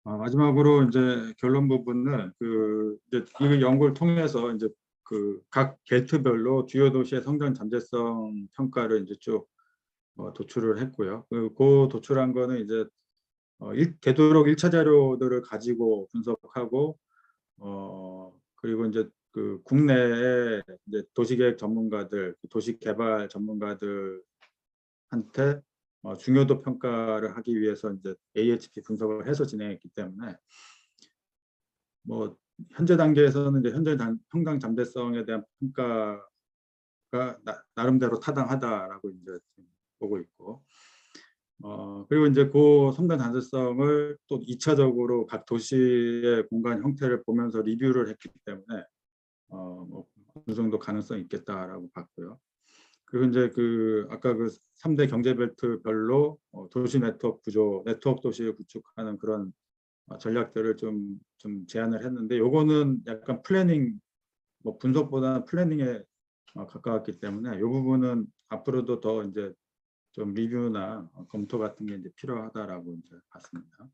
마지막으로 이제 결론 부분은 그 이제 이 연구를 통해서 이제 그 각 벨트별로 주요 도시의 성장 잠재성 평가를 이제 쭉 도출을 했고요. 그 도출한 거는 이제 되도록 1차 자료들을 가지고 분석하고 그리고 이제 그 국내의 이제 도시계획 전문가들, 도시개발 전문가들한테 중요도 평가를 하기 위해서 이제 AHP 분석을 해서 진행했기 때문에 뭐 현재 단계에서는 이제 현재 평강 잠재성에 대한 평가가 나름대로 타당하다라고 이제 보고 있고, 그리고 이제 그 성장 잠재성을 또 2차적으로 각 도시의 공간 형태를 보면서 리뷰를 했기 때문에 뭐 어느 정도 가능성이 있겠다라고 봤고요. 그리고 이제 그 아까 그 3대 경제벨트별로 도시 네트워크 구조, 네트워크 도시를 구축하는 그런 전략들을 좀 제안을 했는데 요거는 약간 플래닝 뭐 분석보다 플래닝에 가까웠기 때문에 이 부분은 앞으로도 더 이제 좀 리뷰나 검토 같은 게 이제 필요하다라고 이제 봤습니다.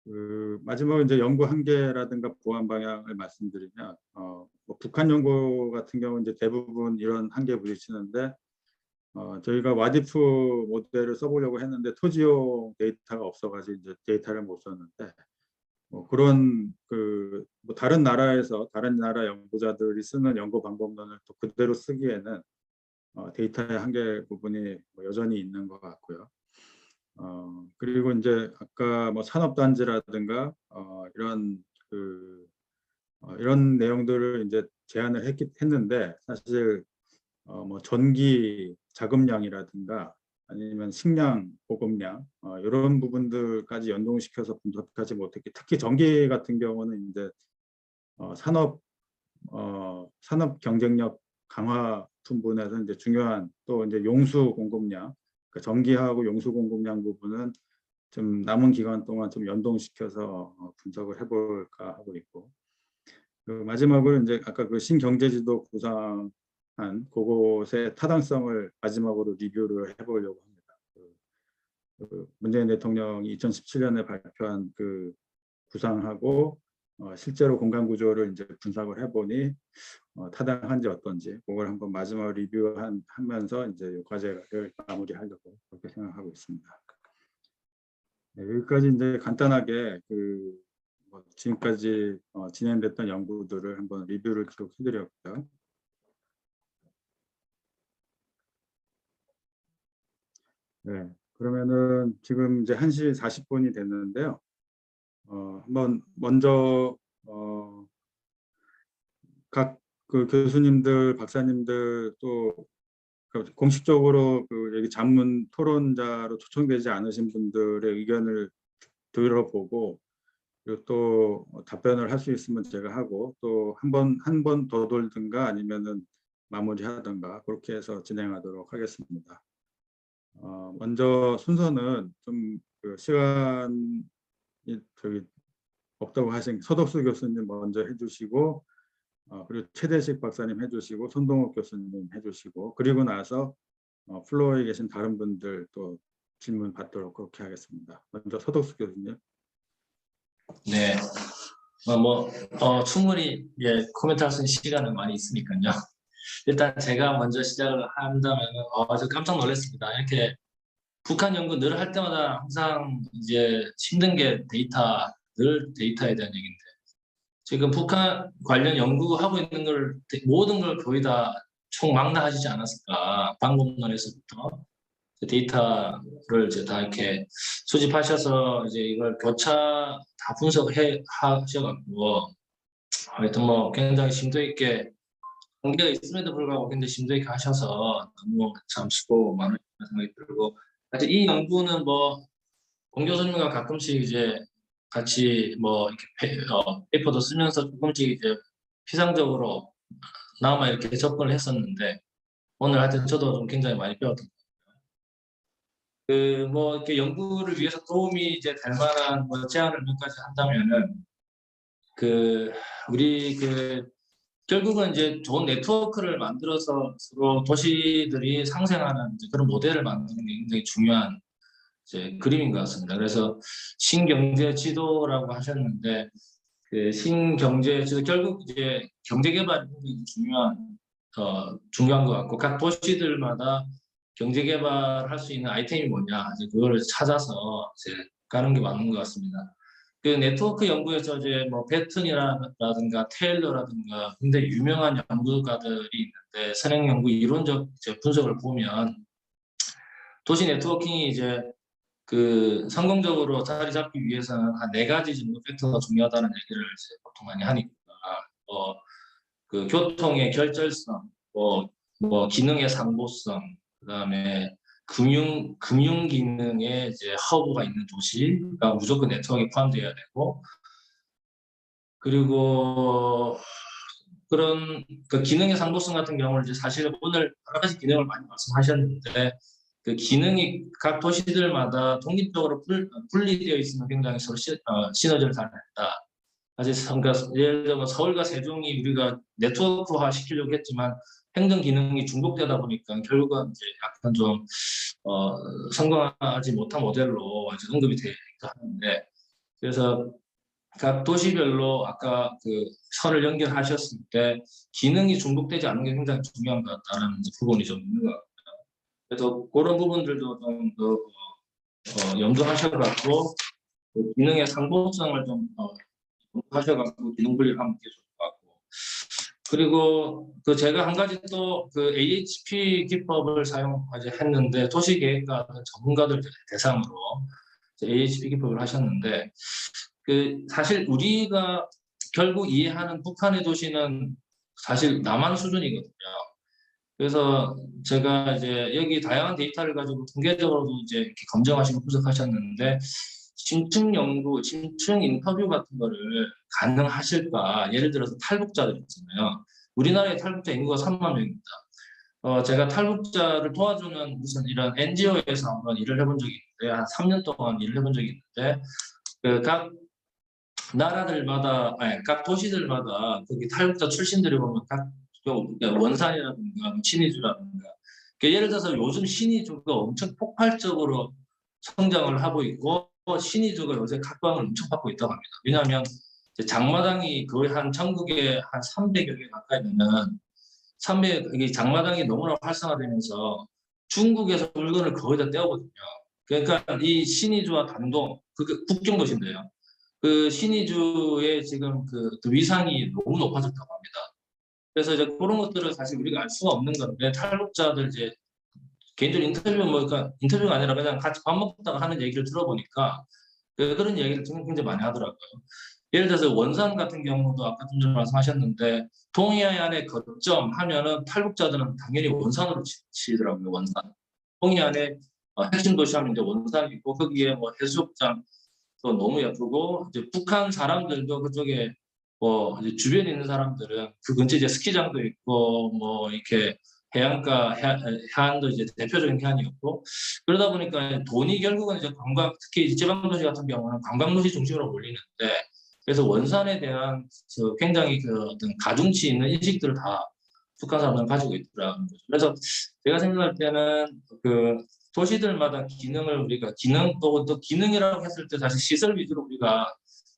그 마지막으로 이제 연구 한계라든가 보완 방향을 말씀드리면 뭐 북한 연구 같은 경우 이제 대부분 이런 한계에 부딪히는데 저희가 와디프 모델을 써보려고 했는데 토지용 데이터가 없어가지고 이제 데이터를 못 썼는데 뭐 그런 뭐 다른 나라에서 다른 나라 연구자들이 쓰는 연구 방법론을 또 그대로 쓰기에는 데이터의 한계 부분이 뭐 여전히 있는 것 같고요. 그리고 이제 아까 뭐 산업단지라든가 이런 이런 내용들을 이제 제안을 했는데 사실 뭐 전기 자금량이라든가 아니면 식량 보급량 이런 부분들까지 연동시켜서 분석하지 못했기. 특히 전기 같은 경우는 이제 산업 경쟁력 강화 부분에서 이제 중요한 또 이제 용수 공급량, 그러니까 전기하고 용수 공급량 부분은 좀 남은 기간 동안 좀 연동시켜서 분석을 해볼까 하고 있고. 마지막으로 이제 아까 그 신경제지도 구상한 그곳의 타당성을 마지막으로 리뷰를 해보려고 합니다. 문재인 대통령이 2017년에 발표한 그 구상하고 실제로 공간 구조를 이제 분석을 해보니 타당한지 어떤지 그걸 한번 마지막 리뷰하면서 이제 이 과제를 마무리하려고 그렇게 생각하고 있습니다. 네, 여기까지 이제 간단하게 뭐 지금까지 진행됐던 연구들을 한번 리뷰를 기록해드렸고요. 네, 그러면은 지금 이제 1시 40분이 됐는데요. 한번 먼저 각 그 교수님들, 박사님들 또 공식적으로 여기 자문 토론자로 초청되지 않으신 분들의 의견을 들어보고 그리고 또 답변을 할 수 있으면 제가 하고 또 한 번 더 돌든가 아니면은 마무리하든가 그렇게 해서 진행하도록 하겠습니다. 먼저 순서는 좀 시간이 없다고 하신 서덕수 교수님 먼저 해주시고 그리고 최대식 박사님 해주시고 손동욱 교수님 해주시고 그리고 나서 플로어에 계신 다른 분들 또 질문 받도록 그렇게 하겠습니다. 먼저 서덕수 교수님. 네. 충분히 코멘트할 수 있는 시간은 많이 있으니까요. 일단 제가 먼저 시작을 한다면 저 깜짝 놀랐습니다. 이렇게 북한 연구 늘 할 때마다 항상 이제 힘든 게 늘 데이터에 대한 얘기인데 지금 북한 관련 연구하고 있는 걸 모든 걸 거의 다 총망라하시지 않았을까. 방법론에서부터 데이터를 이제 다 이렇게 수집하셔서 이제 이걸 교차 다 분석해 하셔갖고 하여튼 뭐 굉장히 심도 있게 관계가 있음에도 불구하고 굉장히 심도 있게 하셔서 너무 참 수고 많은 생각이 들고 하여튼 이 연구는 뭐 공 교수님과 가끔씩 이제 같이 뭐 이렇게 페이퍼도 쓰면서 조금씩 이제 피상적으로 나마 이렇게 접근을 했었는데 오늘 하여튼 저도 좀 굉장히 많이 배웠던 뭐 이렇게 연구를 위해서 도움이 이제 될 만한 뭐 제안을 몇 가지 한다면은 우리 결국은 이제 좋은 네트워크를 만들어서 서로 도시들이 상생하는 이제 그런 모델을 만드는 게 굉장히 중요한 이제 그림인 것 같습니다. 그래서 신경제 지도라고 하셨는데 신경제 지도 결국 이제 경제 개발이 굉장히 중요한 것 같고 각 도시들마다 경제 개발할 수 있는 아이템이 뭐냐 이제 그거를 찾아서 이제 가는 게 맞는 것 같습니다. 네트워크 연구에서 이제 뭐 배튼이라든가 테일러라든가 굉장히 유명한 연구가들이 있는데 선행 연구 이론적 분석을 보면 도시 네트워킹이 이제 성공적으로 자리 잡기 위해서는 한 4가지 정도 팩터가 중요하다는 얘기를 이제 보통 많이 하니까 교통의 결절성, 뭐 기능의 상보성, 그다음에 금융 기능의 이제 허브가 있는 도시가 무조건 네트워크에 포함되어야 되고 그리고 그런 기능의 상보성 같은 경우는 이제 사실 오늘 여러 가지 기능을 많이 말씀하셨는데 그 기능이 각 도시들마다 독립적으로 분리되어 있으면 굉장히 서로 시너지를 잘 낸다. 사실 그러니까 예를 들면 서울과 세종이 우리가 네트워크화 시키려고 했지만 행정 기능이 중복되다 보니까 결국은 이제 약간 좀 성공하지 못한 모델로 이제 언급이 되어 하는데, 그래서 각 도시별로 아까 그 선을 연결하셨을 때 기능이 중복되지 않는 게 굉장히 중요한 것 같다는 부분이 좀 있는 것 같아요. 그래서 그런 부분들도 좀 염두하셔갖고 그 기능의 상호성을 좀 하셔갖고 기능 분리를 하면 좋을 것 같고, 그리고 그 제가 한 가지 또 그 AHP 기법을 사용했는데 도시계획가 전문가들 대상으로 AHP 기법을 하셨는데, 그 사실 우리가 결국 이해하는 북한의 도시는 사실 남한 수준이거든요. 그래서 제가 이제 여기 다양한 데이터를 가지고 통계적으로도 이제 이렇게 검증하시고 분석하셨는데, 심층 연구, 심층 인터뷰 같은 거를 가능하실까? 예를 들어서 탈북자들 있잖아요. 우리나라의 탈북자 인구가 3만 명입니다. 제가 탈북자를 도와주는 무슨 이런 NGO에서 한번 일을 해본 적이 있는데, 한 3년 동안 일을 해본 적이 있는데, 각 나라들마다, 아니, 각 도시들마다 거기 탈북자 출신들이 보면 각 원산이라든가 신의주라든가, 예를 들어서 요즘 신의주가 엄청 폭발적으로 성장을 하고 있고 신의주가 요새 각광을 엄청 받고 있다고 합니다. 왜냐하면 장마당이 거의 한 전국에 한 300여 개 가까이 되는 300, 장마당이 너무나 활성화되면서 중국에서 물건을 거의 다 떼오거든요. 그러니까 이 신의주와 단동, 그 국경 도시인데요. 그 신의주의 지금 그 위상이 너무 높아졌다고 합니다. 그래서 이제 그런 것들을 사실 우리가 알 수가 없는 건데, 탈북자들 이제 개인적으로 그러니까 인터뷰가 아니라 그냥 같이 밥 먹다가 하는 얘기를 들어보니까 그런 얘기를 굉장히 많이 하더라고요. 예를 들어서 원산 같은 경우도 아까 좀 전에 말씀하셨는데, 동해안의 거점 하면은 탈북자들은 당연히 원산으로 치더라고요. 원산. 동해안의 핵심 도시 하면 이제 원산이 있고, 거기에 뭐 해수욕장 또 너무 예쁘고, 이제 북한 사람들도 그쪽에 뭐 이제 주변에 있는 사람들은 그 근처에 이제 스키장도 있고 뭐 이렇게 해안가 해안도 이제 대표적인 해안이었고, 그러다 보니까 돈이 결국은 이제 관광, 특히 지방도시 같은 경우는 관광도시 중심으로 몰리는데, 그래서 원산에 대한 굉장히 그 어떤 가중치 있는 인식들을 다 북한 사람들은 가지고 있더라고요. 그래서 제가 생각할 때는 그 도시들마다 기능을 우리가 또 기능이라고 했을 때 사실 시설 위주로 우리가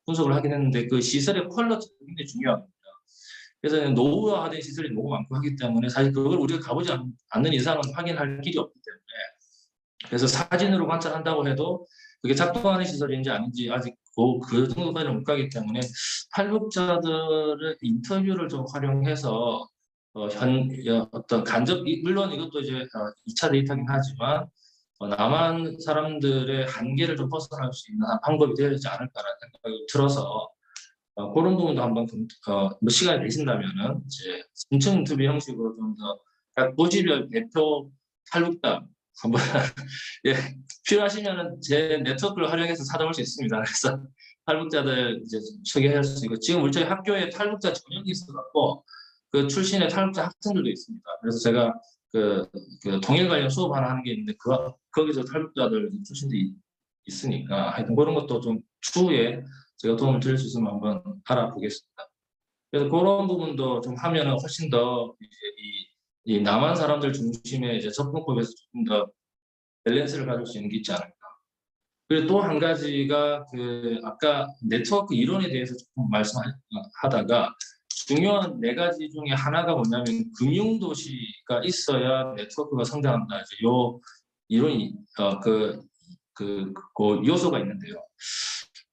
분석을 하긴 했는데, 그 시설의 퀄리티가 굉장히 중요합니다. 그래서 노후화된 시설이 너무 많고 하기 때문에 사실 그걸 우리가 가보지 않는 이상은 확인할 길이 없기 때문에, 그래서 사진으로 관찰한다고 해도 그게 작동하는 시설인지 아닌지 아직 그 정도까지는 못 가기 때문에, 탈북자들의 인터뷰를 좀 활용해서 어떤 간접, 물론 이것도 이제 2차 데이터긴 하지만 남한 사람들의 한계를 좀 벗어날 수 있는 방법이 되지 않을까라는 생각이 들어서 그런 부분도 한번 뭐 시간이 되신다면은 이제 심층 인터뷰 형식으로 좀 더 각 도시별 대표 탈북자 한번 예, 필요하시면은 제 네트워크를 활용해서 찾아볼 수 있습니다. 그래서 탈북자들 이제 소개할 수 있고, 지금 우리 저희 학교에 탈북자 전형이 있어갖고 그 출신의 탈북자 학생들도 있습니다. 그래서 제가 그 통일 관련 수업 하나 하는 게 있는데 거기서 탈북자들 출신들이 있으니까 하여튼 그런 것도 좀 추후에 제가 도움을 드릴 수 있으면 한번 알아보겠습니다. 그래서 그런 부분도 좀 하면은 훨씬 더 이제 이 남한 사람들 중심의 이제 접근법에서 조금 더 밸런스를 가질 수 있는 게 있지 않을까. 그리고 또 한 가지가 그 아까 네트워크 이론에 대해서 조금 말씀하다가 중요한 4가지 중에 하나가 뭐냐면 금융도시가 있어야 네트워크가 성장한다. 이제 요 이론이 그 요소가 있는데요.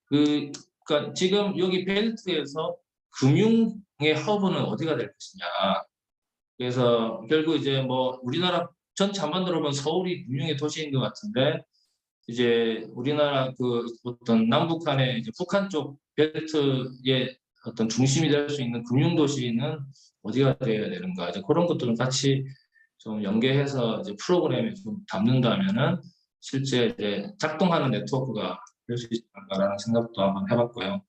그러니까 지금 여기 벨트에서 금융의 허브는 어디가 될 것이냐. 그래서 결국 이제 뭐 우리나라 전체 한반도로 보면 서울이 금융의 도시인 것 같은데, 이제 우리나라 그 어떤 남북한의 이제 북한 쪽 벨트의 어떤 중심이 될 수 있는 금융도시는 어디가 되어야 되는가. 이제 그런 것들은 같이 좀 연계해서 이제 프로그램에 좀 담는다면은 실제 이제 작동하는 네트워크가 될 수 있지 않을까라는 생각도 한번 해봤고요.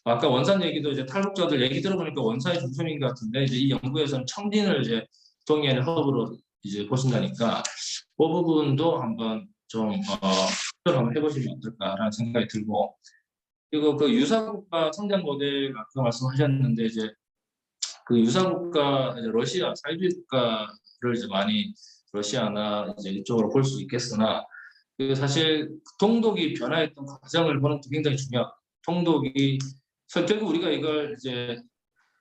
아까 원산 얘기도 이제 탈북자들 얘기 들어보니까 원산이 중심인 것 같은데, 이제 이 연구에서는 청진을 이제 동해안의 허브로 이제 보신다니까 부분도 한번 좀 한번 해보시면 어떨까라는 생각이 들고, 그리고 그 유사국가 성장 모델 아까 말씀하셨는데 이제 그 유사국가 이제 러시아 사회주의 국가를 이제 많이 러시아나 이제 이쪽으로 볼 수 있겠으나 그 사실 동독이 변화했던 과정을 보는 게 굉장히 중요합니다. 동독이 결국 우리가 이걸 이제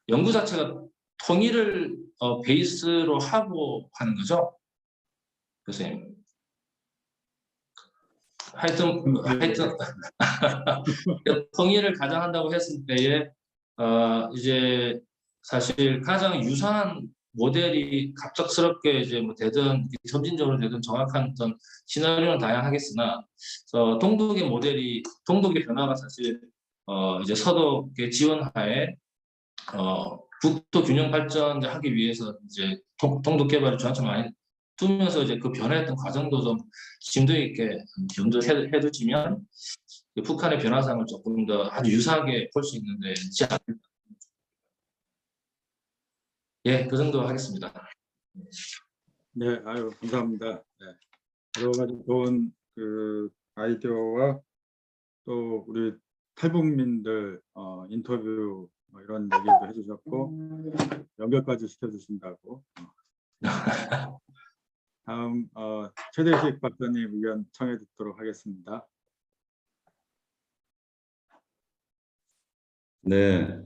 연구 자체가 통일을 베이스로 하고 하는 거죠, 교수님. 하여튼 통일을 가장한다고 했을 때에 이제 사실 가장 유사한 모델이 갑작스럽게 이제 뭐 되든 점진적으로 되든 정확한 어떤 시나리오는 다양하겠으나 동독의 모델이 동독의 변화가 사실 이제 서독의 지원하에 국토 균형 발전 하기 위해서 이제 동독 개발에 중점 많이 두면서 이제 그 변화했던 과정도 좀 심도 있게 염두해 두시면 북한의 변화상을 조금 더 아주 유사하게 볼 수 있는데 않을까. 예, 그 정도 하겠습니다. 네, 아유 감사합니다. 네. 여러 가지 좋은 그 아이디어와 또 우리 탈북민들 인터뷰 이런 얘기도 해주셨고 연결까지 시켜주신다고. 다음 최대식 박사님 의견 청해 듣도록 하겠습니다. 네.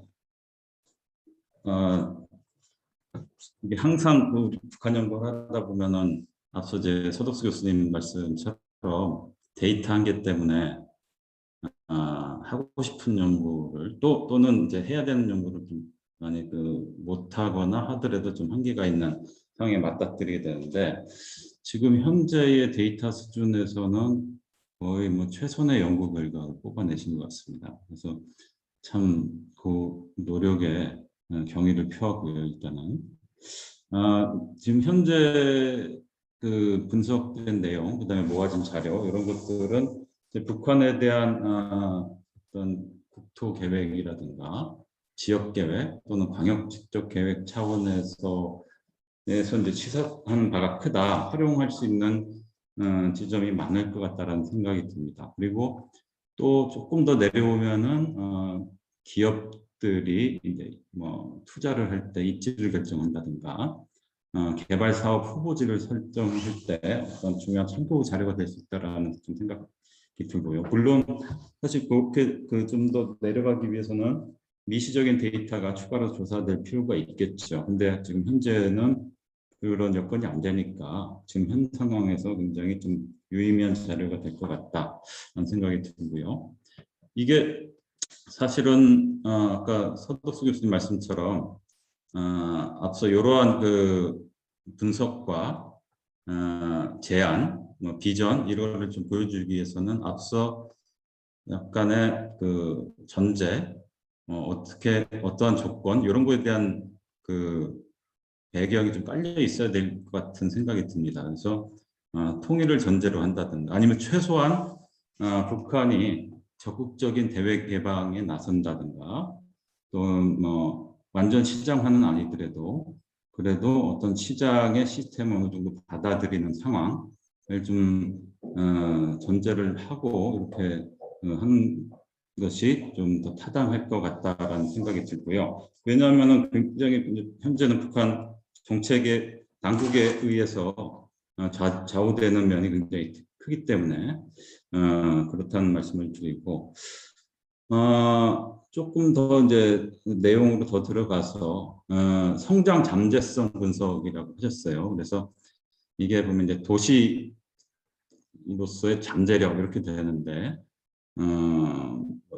이게 항상 우리 북한 연구를 하다 보면은 앞서 이제 서덕수 교수님 말씀처럼 데이터 한계 때문에 하고 싶은 연구를 또는 이제 해야 되는 연구를 좀 많이 못하거나 하더라도 좀 한계가 있는 상황에 맞닥뜨리게 되는데, 지금 현재의 데이터 수준에서는 거의 뭐 최선의 연구 결과를 뽑아내신 것 같습니다. 그래서 참 그 노력에 경의를 표하고요. 일단은 지금 현재 그 분석된 내용, 그다음에 모아진 자료 이런 것들은 이제 북한에 대한 어떤 국토 계획이라든가 지역 계획 또는 광역 직접 계획 차원에서 이제 시사하는 바가 크다, 활용할 수 있는 지점이 많을 것 같다라는 생각이 듭니다. 그리고 또 조금 더 내려오면은 기업들이 이제 뭐 투자를 할 때 입지를 결정한다든가 개발 사업 후보지를 설정할 때 어떤 중요한 참고 자료가 될 수 있다라는 좀 생각이 들고요. 물론 사실 그렇게 좀 더 내려가기 위해서는 미시적인 데이터가 추가로 조사될 필요가 있겠죠. 근데 지금 현재는 그런 여건이 안 되니까 지금 현 상황에서 굉장히 좀 유의미한 자료가 될 것 같다는 생각이 들고요. 이게 사실은 아까 서덕수 교수님 말씀처럼 앞서 이러한 그 분석과 제안, 뭐 비전 이거를 좀 보여주기 위해서는 앞서 약간의 그 전제, 어떠한 조건 이런 거에 대한 그 배경이 좀 깔려 있어야 될 것 같은 생각이 듭니다. 그래서 통일을 전제로 한다든가 아니면 최소한 북한이 적극적인 대외 개방에 나선다든가 또 뭐 완전 시장화는 아니더라도 그래도 어떤 시장의 시스템을 어느 정도 받아들이는 상황을 좀 전제를 하고 이렇게 하는 것이 좀 더 타당할 것 같다라는 생각이 들고요. 왜냐하면은 굉장히 현재는 북한 정책의 당국에 의해서 좌우되는 면이 굉장히 크기 때문에 그렇다는 말씀을 드리고, 조금 더 이제 내용으로 더 들어가서 성장 잠재성 분석이라고 하셨어요. 그래서 이게 보면 이제 도시로서의 잠재력 이렇게 되는데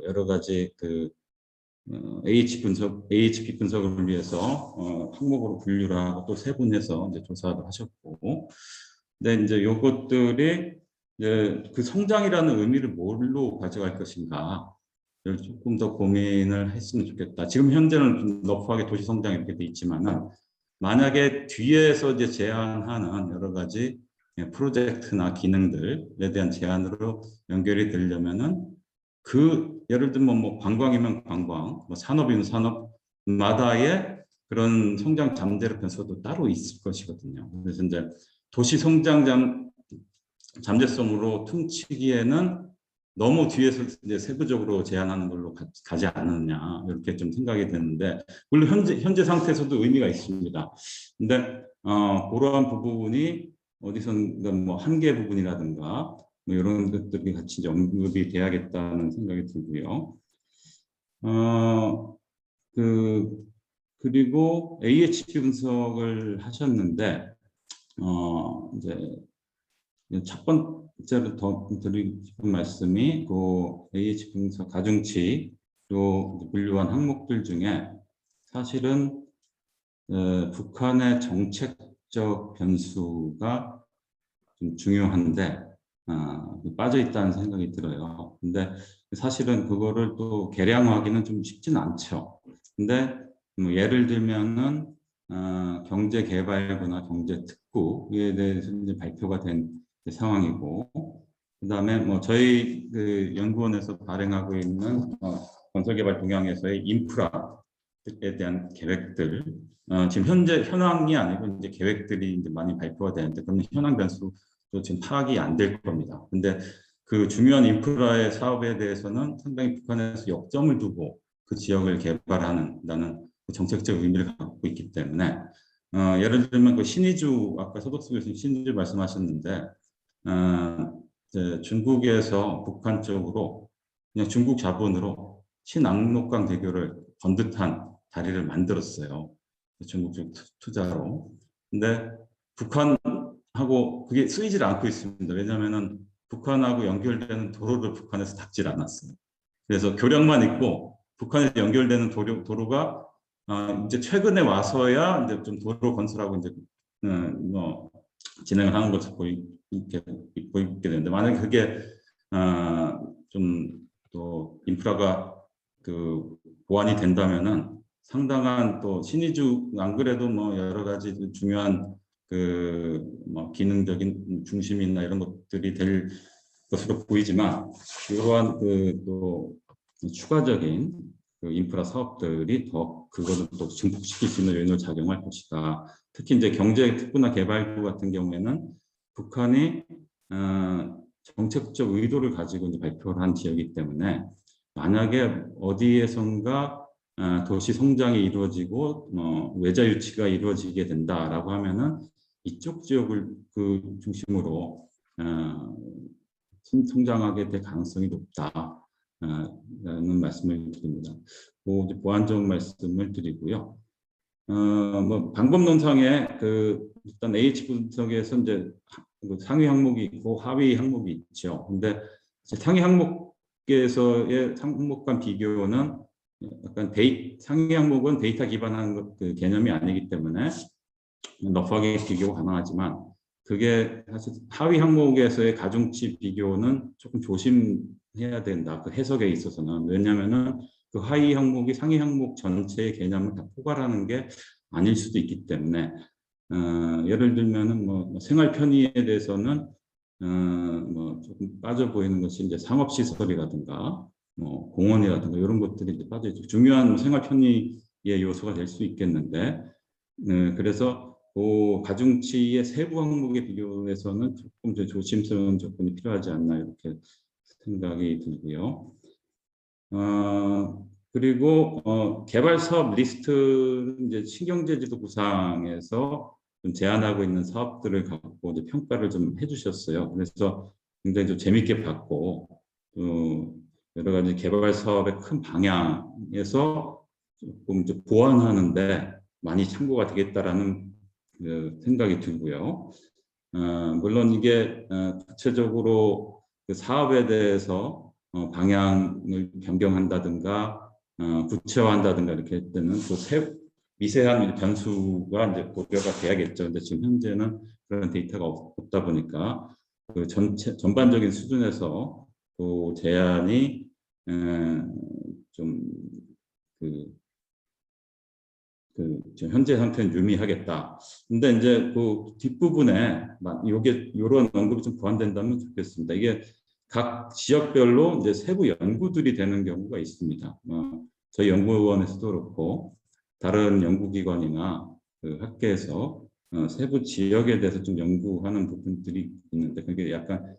여러 가지 그 AHP 분석을 위해서 항목으로 분류를 하고 또 세분해서 이제 조사를 하셨고, 근데 이제 요것들이 이제 그 성장이라는 의미를 뭘로 가져갈 것인가 조금 더 고민을 했으면 좋겠다. 지금 현재는 좀 러프하게 도시 성장 이렇게 돼 있지만은 만약에 뒤에서 이제 제안하는 여러 가지 프로젝트나 기능들에 대한 제안으로 연결이 되려면은 예를 들면 뭐 관광이면 관광, 뭐 산업이면 산업마다의 그런 성장 잠재력 변수도 따로 있을 것이거든요. 그래서 이제 도시 성장 잠재성으로 퉁치기에는 너무 뒤에서 이제 세부적으로 제한하는 걸로 가지 않느냐 이렇게 좀 생각이 드는데, 물론 현재 상태에서도 의미가 있습니다. 근데 그러한 부분이 어디선가 뭐 한계 부분이라든가 뭐 이런 것들이 같이 이제 언급이 돼야겠다는 생각이 들고요. 그리고 AHP 분석을 하셨는데, 이제 첫 번째로 더 드리고 싶은 말씀이 그 AHP 분석 가중치로 분류한 항목들 중에 사실은 북한의 정책적 변수가 좀 중요한데 빠져 있다는 생각이 들어요. 근데 사실은 그거를 또 계량화하기는 좀 쉽지는 않죠. 근데 뭐 예를 들면은 경제개발부나 경제특구에 대해서 이제 발표가 된 상황이고, 그다음에 뭐 저희 그 연구원에서 발행하고 있는 건설개발 동향에서의 인프라에 대한 계획들, 지금 현재 현황이 아니고 이제 계획들이 이제 많이 발표가 되는데, 그러면 현황 변수도 지금 파악이 안 될 겁니다. 근데 그 중요한 인프라의 사업에 대해서는 상당히 북한에서 역점을 두고 그 지역을 개발하는 정책적 의미를 갖고 있기 때문에, 예를 들면 그 신의주, 아까 서덕수 교수님 신의주 말씀하셨는데, 이제 중국에서 북한 쪽으로 그냥 중국 자본으로 신압록강 대교를 번듯한 다리를 만들었어요. 중국 쪽 투자로. 근데 북한하고 그게 쓰이질 않고 있습니다. 왜냐하면은 북한하고 연결되는 도로를 북한에서 닦질 않았어요. 그래서 교량만 있고 북한에서 연결되는 도로가 이제 최근에 와서야 이제 좀 도로 건설하고 이제 뭐 진행을 하는 것을 보이게 되는데, 만약에 그게 좀 또 인프라가 그 보완이 된다면은 상당한 또 신의주, 안 그래도 뭐 여러 가지 중요한 그 뭐 기능적인 중심이나 이런 것들이 될 것으로 보이지만, 이러한 그 또 추가적인 그 인프라 사업들이 더 그거를 또 증폭시킬 수 있는 요인을 작용할 것이다. 특히 이제 경제 특구나 개발부 같은 경우에는 북한이 정책적 의도를 가지고 이제 발표를 한 지역이기 때문에, 만약에 어디에선가 도시 성장이 이루어지고 외자 유치가 이루어지게 된다라고 하면은 이쪽 지역을 그 중심으로 성장하게 될 가능성이 높다. 라는 말씀을 드립니다. 그 보완적 말씀을 드리고요. 뭐 방법론상에 그 일단 H 분석에서 이제 상위 항목이 있고 하위 항목이 있죠. 근데 상위 항목에서의 항목 간 비교는 약간 상위 항목은 데이터 기반한 그 개념이 아니기 때문에 러프하게 비교가 가능하지만, 그게 사실 하위 항목에서의 가중치 비교는 조금 조심해야 된다. 그 해석에 있어서는. 왜냐하면은 그 하위 항목이 상위 항목 전체의 개념을 다 포괄하는 게 아닐 수도 있기 때문에, 예를 들면은 뭐 생활 편의에 대해서는 뭐 조금 빠져 보이는 것이 이제 상업 시설이라든가 뭐 공원이라든가 이런 것들이 이제 빠져 있죠. 중요한 생활 편의의 요소가 될 수 있겠는데, 그래서 그 가중치의 세부 항목에 비교해서는 조금 더 조심스러운 접근이 필요하지 않나 이렇게 생각이 들고요. 그리고 개발 사업 리스트 이제 신경제지도 구상에서 좀 제안하고 있는 사업들을 갖고 이제 평가를 좀 해주셨어요. 그래서 굉장히 좀 재밌게 봤고, 여러 가지 개발 사업의 큰 방향에서 조금 이제 보완하는데 많이 참고가 되겠다라는 생각이 들고요. 물론 이게 구체적으로 그 사업에 대해서 방향을 변경한다든가 구체화한다든가 이렇게 할 때는 또 미세한 변수가 이제 고려가 돼야겠죠. 근데 지금 현재는 그런 데이터가 없다 보니까 그 전반적인 수준에서 그 제안이 현재 상태는 유미하겠다. 근데 이제 그 뒷부분에 요게 요런 언급이 좀 보완된다면 좋겠습니다. 이게 각 지역별로 이제 세부 연구들이 되는 경우가 있습니다. 저희 연구원에서도 그렇고 다른 연구기관이나 그 학계에서 세부 지역에 대해서 좀 연구하는 부분들이 있는데 그게 약간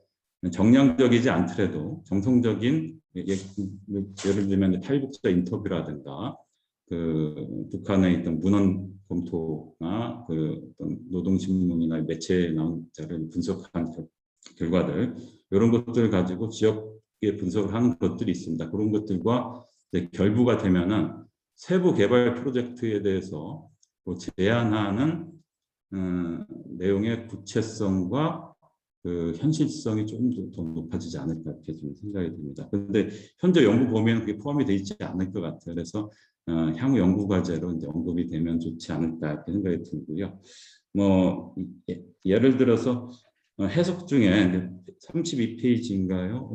정량적이지 않더라도 정성적인 예를 들면 탈북자 인터뷰라든가 그 북한의 있던 문헌 검토나 그 어떤 노동신문이나 매체에 나온 자를 분석한 결과들 이런 것들을 가지고 지역에 분석을 하는 것들이 있습니다. 그런 것들과 이제 결부가 되면은 세부 개발 프로젝트에 대해서 뭐 제안하는 내용의 구체성과 그 현실성이 조금 더 높아지지 않을까 이렇게 좀 생각이 듭니다. 그런데 현재 연구 범위에는 그게 포함이 되어 있지 않을 것 같아요. 그래서 향후 연구 과제로 이제 언급이 되면 좋지 않을까 이렇게 생각이 들고요. 뭐 예를 들어서 해석 중에 32페이지인가요?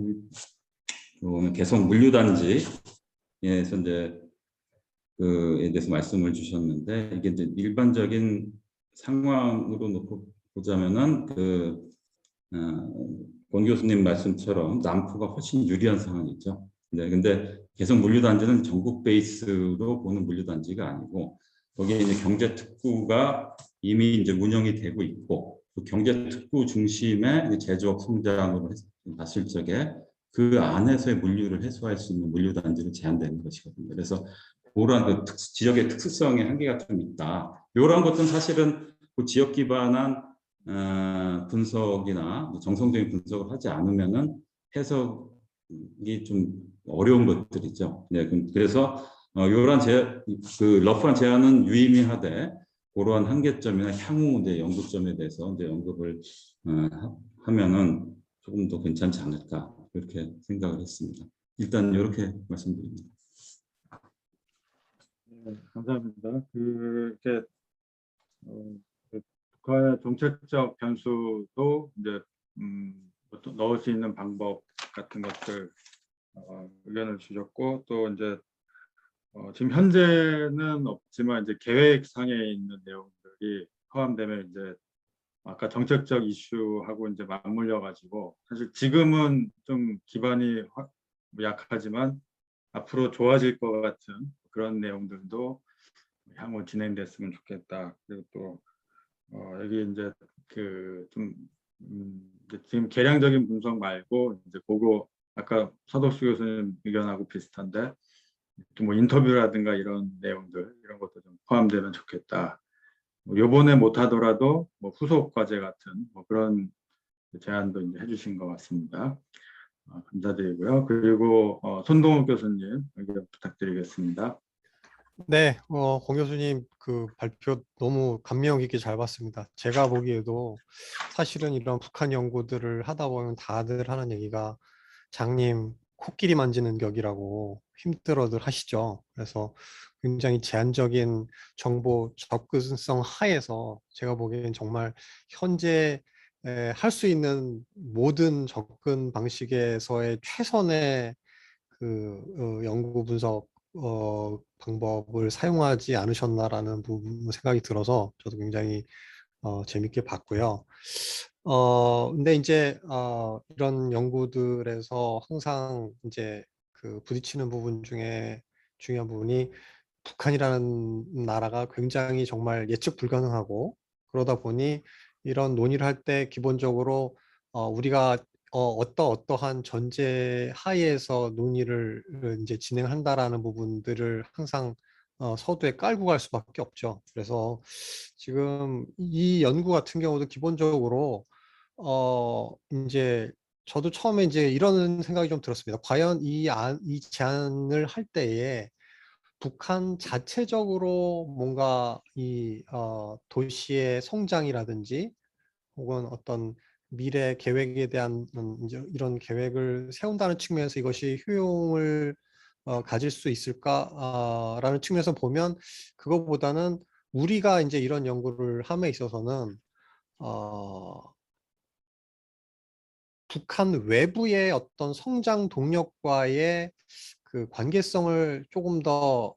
개성 물류단지에서 이제 그에 대해서 말씀을 주셨는데 이게 이제 일반적인 상황으로 놓고 보자면은 권 교수님 말씀처럼 남포가 훨씬 유리한 상황이죠. 근데 개성 물류단지는 전국 베이스로 보는 물류단지가 아니고 거기에 이제 경제특구가 이미 이제 운영이 되고 있고 그 경제특구 중심의 제조업 성장으로 봤을 적에 그 안에서의 물류를 해소할 수 있는 물류단지를 제한되는 것이거든요. 그래서 그런 그 지역의 특수성의 한계가 좀 있다. 이런 것들은 사실은 그 지역 기반한 분석이나 뭐 정성적인 분석을 하지 않으면은 해석이 좀 어려운 것들이죠. 네, 그래서 이러한 그 러프한 제안은 유의미하되 그러한 한계점이나 향후 이제 연구점에 대해서 이제 언급을 하면은 조금 더 괜찮지 않을까 그렇게 생각을 했습니다. 일단 이렇게 말씀드립니다. 네, 감사합니다. 그렇게 그 북한의 정책적 변수도 이제 또 넣을 수 있는 방법 같은 것들 의견을 주셨고 또 이제 지금 현재는 없지만 이제 계획상에 있는 내용들이 포함되면 이제 아까 정책적 이슈하고 이제 맞물려 가지고 사실 지금은 좀 기반이 약하지만 앞으로 좋아질 것 같은 그런 내용들도 향후 진행됐으면 좋겠다. 그리고 또 여기 이제 그 좀 지금 계량적인 분석 말고 이제 그거 아까 서덕수 교수님 의견하고 비슷한데 뭐 인터뷰라든가 이런 내용들 이런 것도 좀 포함되면 좋겠다. 뭐 요번에 못하더라도 뭐 후속 과제 같은 뭐 그런 제안도 이제 해주신 것 같습니다. 감사드리고요. 그리고 손동욱 교수님 의견 부탁드리겠습니다. 네, 공 교수님 그 발표 너무 감명 깊게 잘 봤습니다. 제가 보기에도 사실은 이런 북한 연구들을 하다 보면 다들 하는 얘기가 장님 코끼리 만지는 격이라고 힘들어들 하시죠. 그래서 굉장히 제한적인 정보 접근성 하에서 제가 보기엔 정말 현재 할 수 있는 모든 접근 방식에서의 최선의 그 연구 분석 방법을 사용하지 않으셨나라는 부분 생각이 들어서 저도 굉장히 재밌게 봤고요. 근데 이제 이런 연구들에서 항상 이제 그 부딪히는 부분 중에 중요한 부분이 북한이라는 나라가 굉장히 정말 예측 불가능하고 그러다 보니 이런 논의를 할 때 기본적으로 우리가 어떠한 전제 하에서 논의를 이제 진행한다라는 부분들을 항상 서두에 깔고 갈 수밖에 없죠. 그래서 지금 이 연구 같은 경우도 기본적으로 이제 저도 처음에 이제 이런 생각이 좀 들었습니다. 과연 이 제안을 할 때에 북한 자체적으로 뭔가 이 도시의 성장이라든지 혹은 어떤 미래 계획에 대한 이제 이런 계획을 세운다는 측면에서 이것이 효용을 가질 수 있을까라는 측면에서 보면 그것보다는 우리가 이제 이런 연구를 함에 있어서는 북한 외부의 어떤 성장 동력과의 그 관계성을 조금 더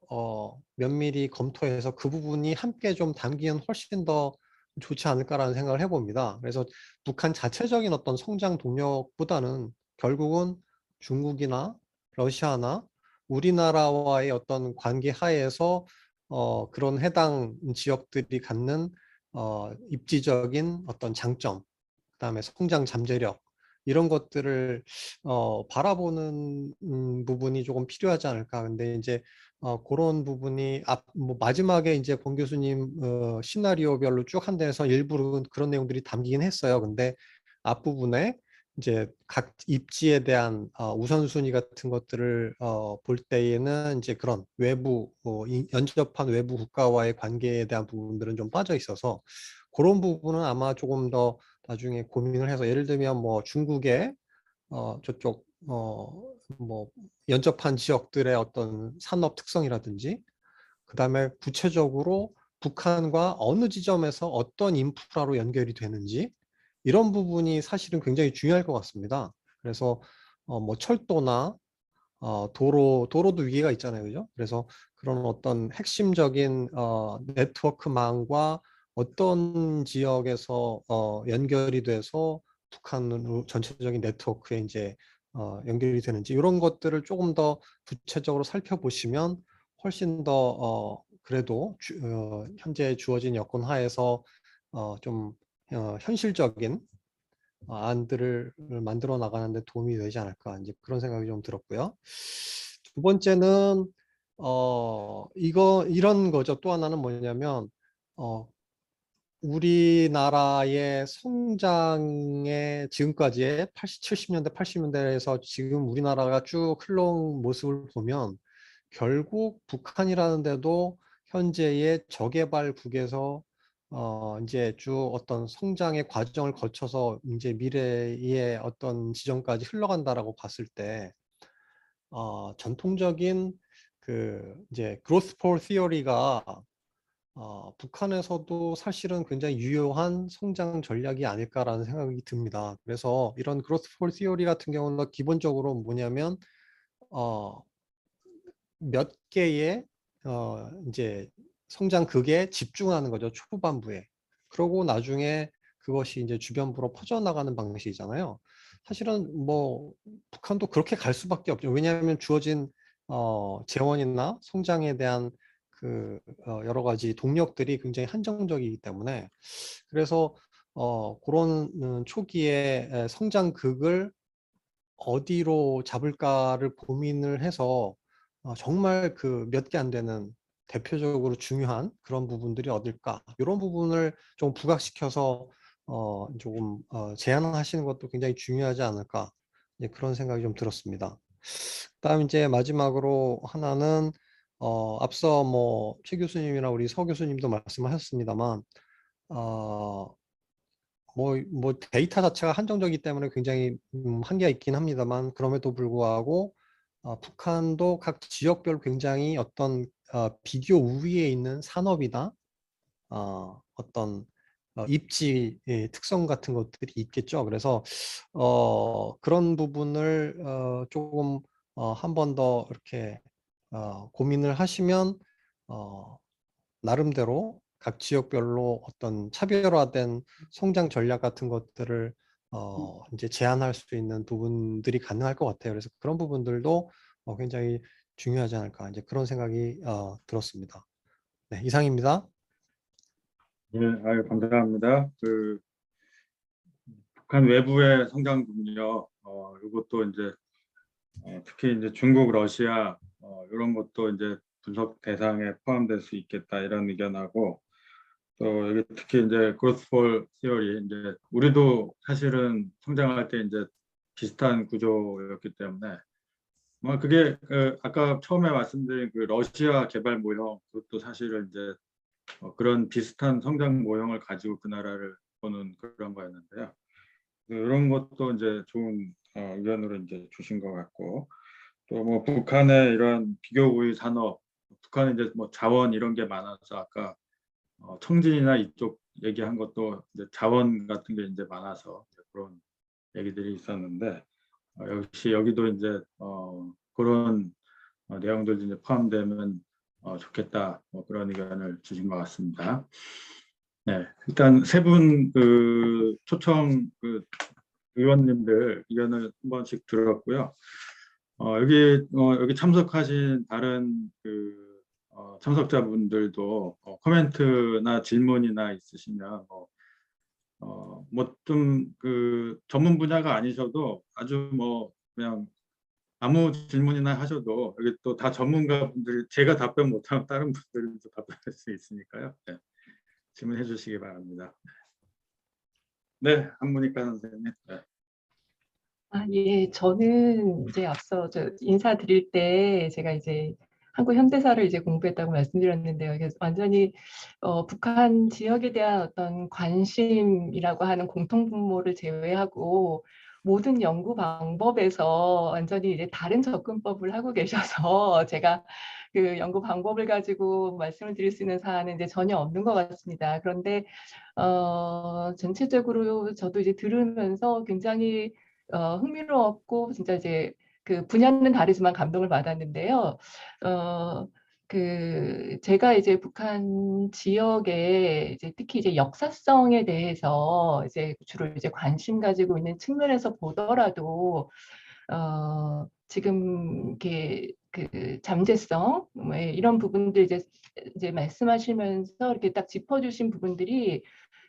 면밀히 검토해서 그 부분이 함께 좀 담기면 훨씬 더 좋지 않을까라는 생각을 해봅니다. 그래서 북한 자체적인 어떤 성장 동력보다는 결국은 중국이나 러시아나 우리나라와의 어떤 관계 하에서 그런 해당 지역들이 갖는 입지적인 어떤 장점, 그다음에 성장 잠재력 이런 것들을 바라보는 부분이 조금 필요하지 않을까. 근데 이제 그런 부분이 뭐 마지막에 이제 권 교수님 시나리오별로 쭉 한 데에서 일부러 그런 내용들이 담기긴 했어요. 근데 앞부분에 이제 각 입지에 대한 우선순위 같은 것들을 볼 때에는 이제 그런 외부 연접한 외부 국가와의 관계에 대한 부분들은 좀 빠져 있어서 그런 부분은 아마 조금 더 나중에 고민을 해서, 예를 들면 뭐 중국의 저쪽 뭐 연접한 지역들의 어떤 산업 특성이라든지, 그다음에 구체적으로 북한과 어느 지점에서 어떤 인프라로 연결이 되는지, 이런 부분이 사실은 굉장히 중요할 것 같습니다. 그래서 뭐 철도나 도로도 위계가 있잖아요, 그죠? 그래서 그런 어떤 핵심적인 네트워크망과 어떤 지역에서 연결이 돼서 북한 전체적인 네트워크에 이제 연결이 되는지, 이런 것들을 조금 더 구체적으로 살펴보시면 훨씬 더 그래도 현재 주어진 여건 하에서 좀 현실적인 안들을 만들어 나가는 데 도움이 되지 않을까, 이제 그런 생각이 좀 들었고요. 두 번째는 이런 거죠. 또 하나는 뭐냐면 우리나라의 성장의 지금까지의 70년대, 80년대에서 지금 우리나라가 쭉 흘러온 모습을 보면 결국 북한이라는 데도 현재의 저개발국에서 이제 쭉 어떤 성장의 과정을 거쳐서 이제 미래의 어떤 지점까지 흘러간다라고 봤을 때 전통적인 그 이제 growth for theory가 북한에서도 사실은 굉장히 유효한 성장 전략이 아닐까라는 생각이 듭니다. 그래서 이런 growth for theory 같은 경우는 기본적으로 뭐냐면 몇 개의 이제 성장극에 집중하는 거죠, 초반부에. 그러고 나중에 그것이 이제 주변부로 퍼져나가는 방식이잖아요. 사실은 뭐 북한도 그렇게 갈 수밖에 없죠. 왜냐하면 주어진 재원이나 성장에 대한 그 여러 가지 동력들이 굉장히 한정적이기 때문에. 그래서 그런 초기에 성장극을 어디로 잡을까를 고민을 해서 정말 그 몇 개 안 되는 대표적으로 중요한 그런 부분들이 어딜까, 이런 부분을 좀 부각시켜서 조금 제안하시는 것도 굉장히 중요하지 않을까, 이제 그런 생각이 좀 들었습니다. 그다음 이제 마지막으로 하나는 앞서 뭐 최 교수님이나 우리 서 교수님도 말씀하셨습니다만 뭐 데이터 자체가 한정적이기 때문에 굉장히 한계가 있긴 합니다만, 그럼에도 불구하고 북한도 각 지역별로 굉장히 어떤 비교 우위에 있는 산업이나 어떤 입지 특성 같은 것들이 있겠죠. 그래서 그런 부분을 조금 한 번 더 이렇게 고민을 하시면 나름대로 각 지역별로 어떤 차별화된 성장 전략 같은 것들을 이제 제안할 수 있는 부분들이 가능할 것 같아요. 그래서 그런 부분들도 굉장히 중요하지 않을까, 이제 그런 생각이 들었습니다. 네, 이상입니다. 예, 아유, 감사합니다. 그 북한 외부의 성장 동력, 이것도 이제 특히 이제 중국, 러시아 이런 것도 이제 분석 대상에 포함될 수 있겠다, 이런 의견하고, 또 여기 특히 이제 growth for theory, 이제 우리도 사실은 성장할 때 이제 비슷한 구조였기 때문에 뭐 그게 아까 처음에 말씀드린 그 러시아 개발 모형, 그것도 사실은 이제 그런 비슷한 성장 모형을 가지고 그 나라를 보는 그런 거였는데요. 이런 것도 이제 좋은 의견으로 이제 주신 것 같고, 또 뭐 북한의 이런 비교 우위 산업, 북한은 이제 뭐 자원 이런 게 많아서 아까 청진이나 이쪽 얘기한 것도 이제 자원 같은 게 이제 많아서 그런 얘기들이 있었는데, 역시 여기도 이제 그런 내용들이 이제 포함되면 좋겠다, 뭐 그런 의견을 주신 것 같습니다. 네, 일단 세 분 그 초청 그 의원님들 의견을 한 번씩 들었고요. 여기 참석하신 다른 그 참석자분들도 코멘트나 질문이나 있으시면 뭐 좀 그 전문 분야가 아니셔도 아주 뭐 그냥 아무 질문이나 하셔도 여기 또 다 전문가 분들, 제가 답변 못하면 다른 분들도 답변할 수 있으니까요. 네, 질문해 주시기 바랍니다. 네, 한문희과 선생님. 네. 예, 저는 이제 앞서 인사드릴 때 제가 이제 한국 현대사를 이제 공부했다고 말씀드렸는데요. 이게 완전히 북한 지역에 대한 어떤 관심이라고 하는 공통분모를 제외하고 모든 연구 방법에서 완전히 이제 다른 접근법을 하고 계셔서 제가 그 연구 방법을 가지고 말씀을 드릴 수 있는 사안은 이제 전혀 없는 것 같습니다. 그런데 전체적으로 저도 이제 들으면서 굉장히 흥미로웠고 진짜 이제 그 분야는 다르지만 감동을 받았는데요. 제가 이제 북한 지역에 이제 특히 이제 역사성에 대해서 이제 주로 이제 관심 가지고 있는 측면에서 보더라도 지금 이렇게 그 잠재성 뭐 이런 부분들 이제 말씀하시면서 이렇게 딱 짚어주신 부분들이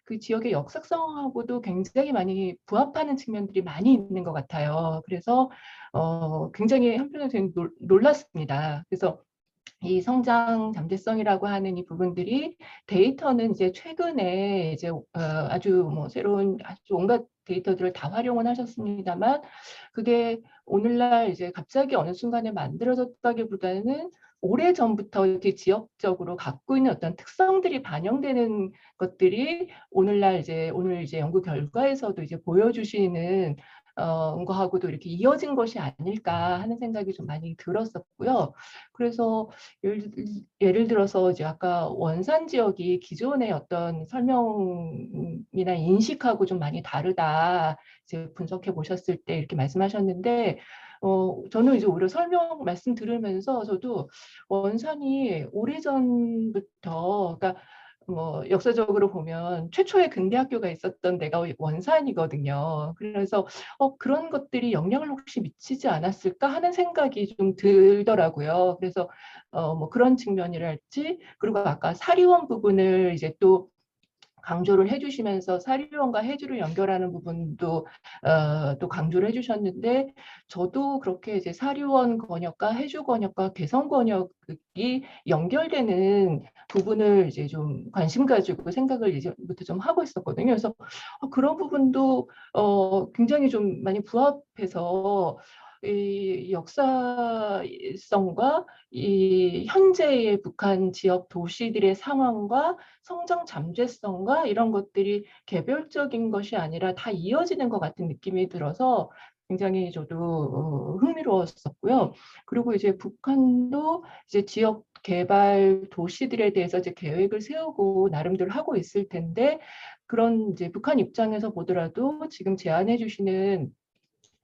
그 지역의 역사성하고도 굉장히 많이 부합하는 측면들이 많이 있는 것 같아요. 그래서 굉장히 한편으로 저는 놀랐습니다. 그래서 이 성장 잠재성이라고 하는 이 부분들이 데이터는 이제 최근에 이제 아주 뭐 새로운 아주 온갖 데이터들을 다 활용을 하셨습니다만 그게 오늘날 이제 갑자기 어느 순간에 만들어졌다기보다는 오래 전부터 이렇게 지역적으로 갖고 있는 어떤 특성들이 반영되는 것들이 오늘 이제 연구 결과에서도 이제 보여주시는 거하고도 이렇게 이어진 것이 아닐까 하는 생각이 좀 많이 들었었고요. 그래서 예를 들어서 이제 아까 원산 지역이 기존의 어떤 설명이나 인식하고 좀 많이 다르다 이제 분석해 보셨을 때 이렇게 말씀하셨는데 저는 이제 오히려 설명 말씀 들으면서 저도 원산이 오래전부터 그러니까 뭐 역사적으로 보면 최초의 근대 학교가 있었던 데가 원산이거든요. 그래서 그런 것들이 영향을 혹시 미치지 않았을까 하는 생각이 좀 들더라고요. 그래서 뭐 그런 측면이랄지 그리고 아까 사리원 부분을 이제 또 강조를 해주시면서 사리원과 해주를 연결하는 부분도 또 강조를 해주셨는데 저도 그렇게 이제 사리원 권역과 해주 권역과 개성 권역이 연결되는 부분을 이제 좀 관심 가지고 생각을 이제부터 좀 하고 있었거든요. 그래서 그런 부분도 굉장히 좀 많이 부합해서 이 역사성과 이 현재의 북한 지역 도시들의 상황과 성장 잠재성과 이런 것들이 개별적인 것이 아니라 다 이어지는 것 같은 느낌이 들어서 굉장히 저도 흥미로웠었고요. 그리고 이제 북한도 이제 지역 개발 도시들에 대해서 이제 계획을 세우고 나름대로 하고 있을 텐데 그런 이제 북한 입장에서 보더라도 지금 제안해 주시는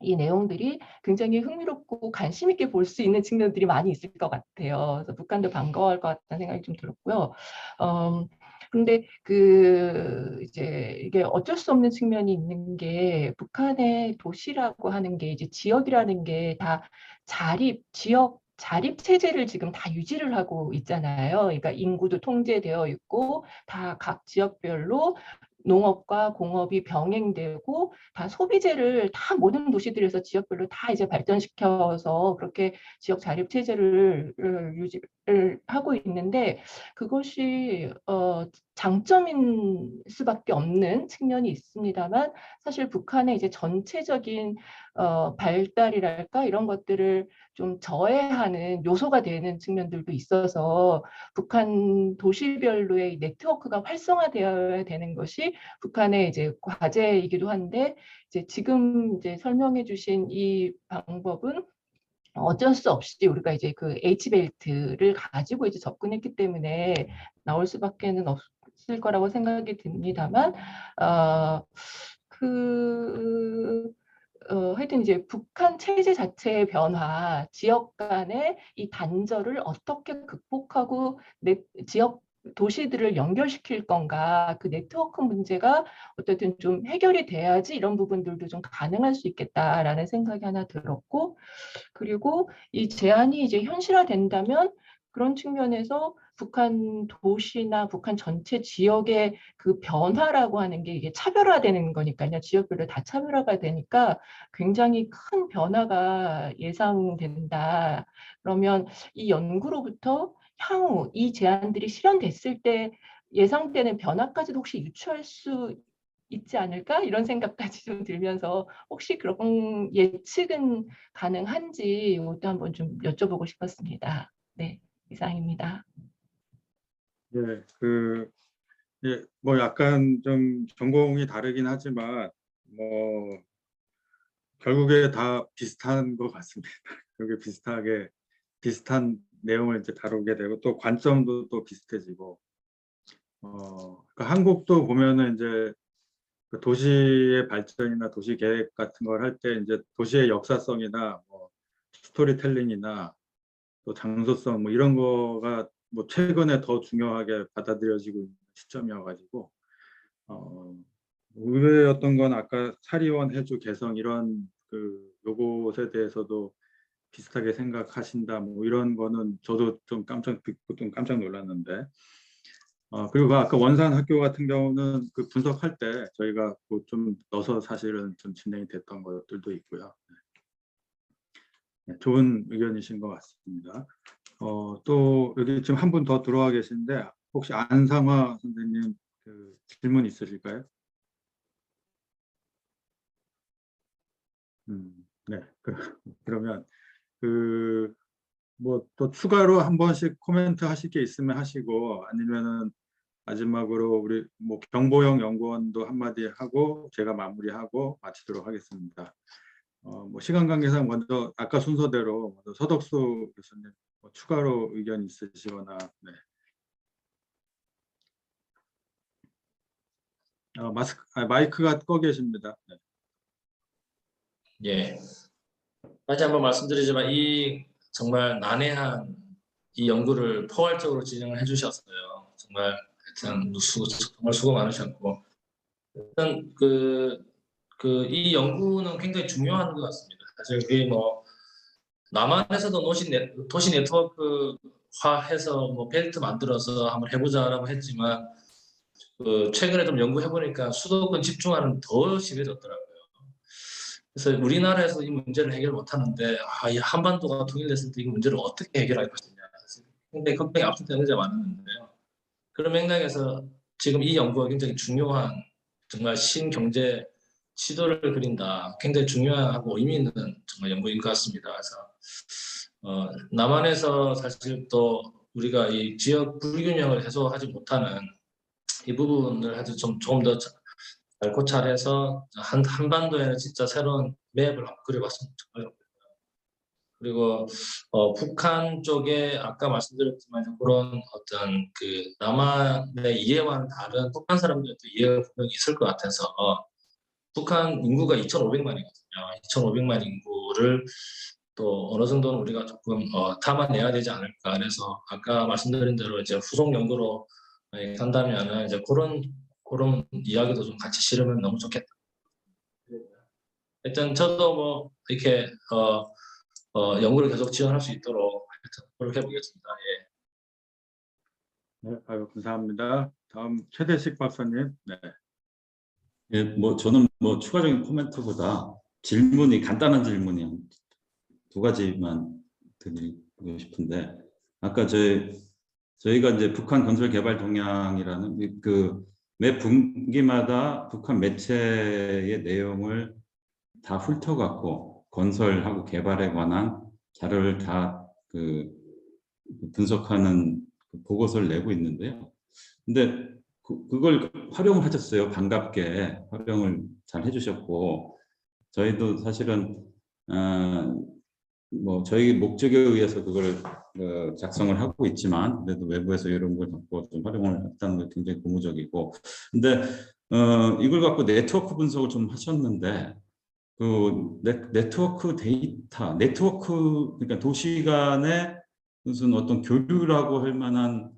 이 내용들이 굉장히 흥미롭고 관심 있게 볼 수 있는 측면들이 많이 있을 것 같아요. 그래서 북한도 반가워할 것 같다는 생각이 좀 들었고요. 그런데 이제 이게 어쩔 수 없는 측면이 있는 게 북한의 도시라고 하는 게 이제 지역이라는 게 다 지역 자립 체제를 지금 다 유지를 하고 있잖아요. 그러니까 인구도 통제되어 있고 다 각 지역별로 농업과 공업이 병행되고 다 소비재를 다 모든 도시들에서 지역별로 다 이제 발전시켜서 그렇게 지역 자립 체제를 유지를 하고 있는데 그것이 장점인 수밖에 없는 측면이 있습니다만 사실 북한의 이제 전체적인 발달이랄까 이런 것들을 좀 저해하는 요소가 되는 측면들도 있어서 북한 도시별로의 네트워크가 활성화되어야 되는 것이 북한의 이제 과제이기도 한데 이제 지금 이제 설명해 주신 이 방법은 어쩔 수 없이 우리가 이제 그 H벨트를 가지고 이제 접근했기 때문에 나올 수밖에는 없을 거라고 생각이 듭니다만 하여튼 이제 북한 체제 자체의 변화, 지역 간의 이 단절을 어떻게 극복하고 지역 도시들을 연결시킬 건가, 그 네트워크 문제가 어쨌든 좀 해결이 돼야지 이런 부분들도 좀 가능할 수 있겠다라는 생각이 하나 들었고, 그리고 이 제안이 이제 현실화된다면 그런 측면에서 북한 도시나 북한 전체 지역의 그 변화라고 하는 게 이게 차별화되는 거니까요. 지역별로 다 차별화가 되니까 굉장히 큰 변화가 예상된다. 그러면 이 연구로부터 향후 이 제안들이 실현됐을 때 예상되는 변화까지도 혹시 유추할 수 있지 않을까? 이런 생각까지 좀 들면서 혹시 그런 예측은 가능한지 이것도 한번 좀 여쭤보고 싶었습니다. 네, 이상입니다. 예, 예, 뭐 약간 좀 전공이 다르긴 하지만 뭐 결국에 다 비슷한 것 같습니다. 결국에 비슷한 내용을 이제 다루게 되고 또 관점도 또 비슷해지고 그 한국도 보면은 이제 그 도시의 발전이나 도시 계획 같은 걸 할 때 이제 도시의 역사성이나 뭐 스토리텔링이나 또 장소성 뭐 이런 거가 뭐 최근에 더 중요하게 받아들여지고 있는 시점이어가지고 의외였던 건 아까 사리원 해주 개성 이런 그 요것에 대해서도 비슷하게 생각하신다 뭐 이런 거는 저도 좀 듣고 좀 깜짝 놀랐는데 그리고 아까 원산 학교 같은 경우는 그 분석할 때 저희가 좀 넣어서 사실은 좀 진행이 됐던 것들도 있고요. 네, 좋은 의견이신 것 같습니다. 또 여기 지금 한 분 더 들어와 계신데 혹시 안상화 선생님 그 질문 있으실까요? 네. 그러면 뭐 또 추가로 한 번씩 코멘트 하실 게 있으면 하시고 아니면은 마지막으로 우리 뭐 경보영 연구원도 한마디 하고 제가 마무리하고 마치도록 하겠습니다. 뭐 시간 관계상 먼저 아까 순서대로 먼저 서덕수 교수님 뭐 추가로 의견 있으시거나 네. 마이크가 꺼 계십니다. 네. 예. 다시 한번 말씀드리지만 이 정말 난해한 이 연구를 포괄적으로 진행을 해주셨어요. 정말 하여튼 정말 수고 많으셨고 일단 이 연구는 굉장히 중요한 것 같습니다. 사실 그게 뭐 남한에서도 도시 네트워크화해서 뭐 벨트 만들어서 한번 해보자라고 했지만 최근에 좀 연구해 보니까 수도권 집중화는 더 심해졌더라고요. 그래서 우리나라에서 이 문제를 해결 못하는데 이 한반도가 통일됐을 때 이 문제를 어떻게 해결할 것이냐 굉장히 걱정이 앞섰던 의제가 많았는데요. 그런 맥락에서 지금 이 연구가 굉장히 중요한 정말 신경제 시도를 그린다. 굉장히 중요하고 의미 있는 정말 연구인 것 같습니다. 그래서 남한에서 사실 또 우리가 이 지역 불균형을 해소하지 못하는 이 부분을 아주 조금 더 잘 고찰해서 한반도에는 진짜 새로운 맵을 한번 그려봤으면 좋겠고요. 그리고 북한 쪽에 아까 말씀드렸지만 그런 어떤 그 남한의 이해와는 다른 북한 사람들도 이해가 분명히 있을 것 같아서 북한 인구가 2,500만이거든요. 2,500만 인구를 또 어느 정도는 우리가 조금 담아내야 되지 않을까. 그래서 아까 말씀드린 대로 이제 후속 연구로 간다면은 이제 그런 이야기도 좀 같이 실으면 너무 좋겠다. 일단 저도 뭐 이렇게 연구를 계속 지원할 수 있도록 노력해 보겠습니다. 예. 네, 아유, 감사합니다. 다음 최대식 박사님. 네. 예, 뭐 저는 뭐 추가적인 코멘트보다 간단한 질문이 한 두 가지만 드리고 싶은데 아까 저희가 이제 북한 건설 개발 동향이라는 매 분기마다 북한 매체의 내용을 다 훑어갖고 건설하고 개발에 관한 자료를 다 분석하는 보고서를 내고 있는데요. 근데 그걸 활용을 하셨어요. 반갑게 활용을 잘 해주셨고 저희도 사실은 뭐 저희 목적에 의해서 그걸 작성을 하고 있지만 그래도 외부에서 이런 걸 갖고 좀 활용을 했다는 게 굉장히 고무적이고 근데 이걸 갖고 네트워크 분석을 좀 하셨는데 네트워크 데이터 그러니까 도시 간의 무슨 어떤 교류라고 할 만한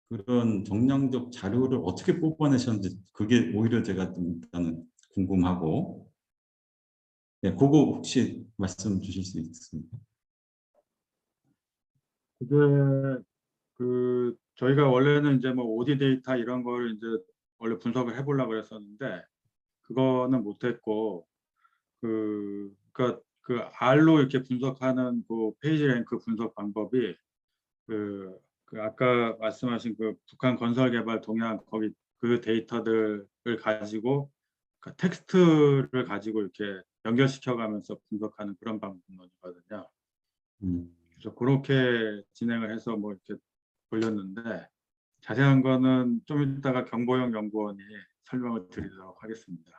그런 정량적 자료를 어떻게 뽑아내셨는지 그게 오히려 제가 좀 일단은 궁금하고 네, 그거 혹시 말씀 주실 수 있습니까? 그게 저희가 원래는 이제 뭐 OD 데이터 이런 걸 이제 원래 분석을 해보려고 그랬었는데 그거는 못했고 그러니까 그 R로 이렇게 분석하는 그 페이지 랭크 분석 방법이 그 아까 말씀하신 그 북한 건설 개발 동향 거기 그 데이터들을 가지고 그 텍스트를 가지고 이렇게 연결시켜가면서 분석하는 그런 방법론이거든요. 그래서 그렇게 진행을 해서 뭐 이렇게 돌렸는데 자세한 거는 좀 이따가 경보영 연구원이 설명을 드리도록 하겠습니다.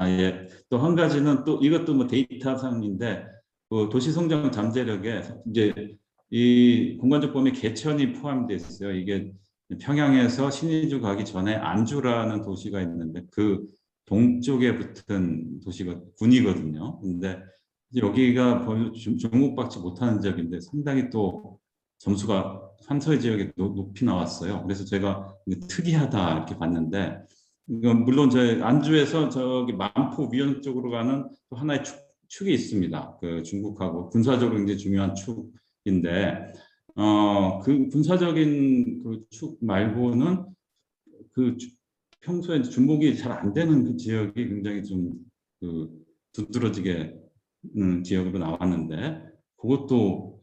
예. 또 한 가지는 또 이것도 뭐 데이터상인데 그 도시 성장 잠재력에 이제 이 공간적 범위 개천이 포함되어 있어요. 이게 평양에서 신의주 가기 전에 안주라는 도시가 있는데 그 동쪽에 붙은 도시가 군이거든요. 근데 여기가 별로 주목받지 못하는 지역인데 상당히 또 점수가 삼서의 지역에 높이 나왔어요. 그래서 제가 특이하다 이렇게 봤는데 이건 물론 저 안주에서 저기 만포 위원 쪽으로 가는 또 하나의 축이 있습니다. 그 중국하고 군사적으로 굉장히 중요한 축인데 그 군사적인 그 축 말고는 그 평소에 주목이 잘 안 되는 그 지역이 굉장히 좀그 두드러지게 지역으로 나왔는데 그것도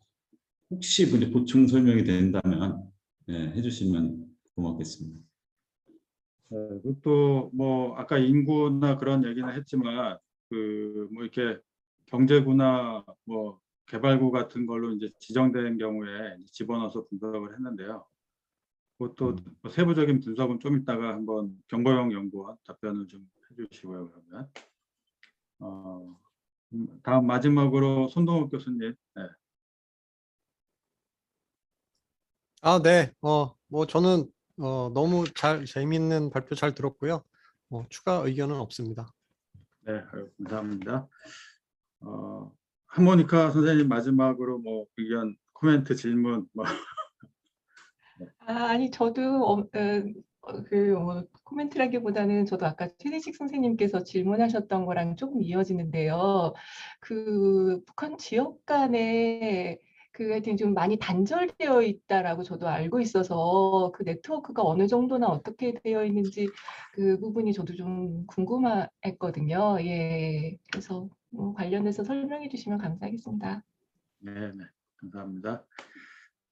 혹시 보충 설명이 된다면 해주시면 고맙겠습니다. 그것도 뭐 아까 인구나 그런 얘기는 했지만 뭐 이렇게 경제구나 뭐 개발구 같은 걸로 이제 지정된 경우에 집어넣어서 분석을 했는데요. 그것도 뭐 세부적인 분석은 좀 이따가 한번 경보영 연구원 답변을 좀 해주시고요. 그러면 다음 마지막으로 손동욱 교수님. 네. 네. 뭐 저는 너무 재미있는 발표 잘 들었고요. 추가 의견은 없습니다. 네, 감사합니다. 하모니카 선생님 마지막으로 뭐 의견, 코멘트, 질문 뭐. 아니 저도 코멘트라기보다는 저도 아까 최대식 선생님께서 질문하셨던 거랑 조금 이어지는데요. 그 북한 지역 간에 하여튼 좀 많이 단절되어 있다라고 저도 알고 있어서 그 네트워크가 어느 정도나 어떻게 되어 있는지 그 부분이 저도 좀 궁금했거든요. 예, 그래서 관련해서 설명해 주시면 감사하겠습니다. 네, 네, 감사합니다.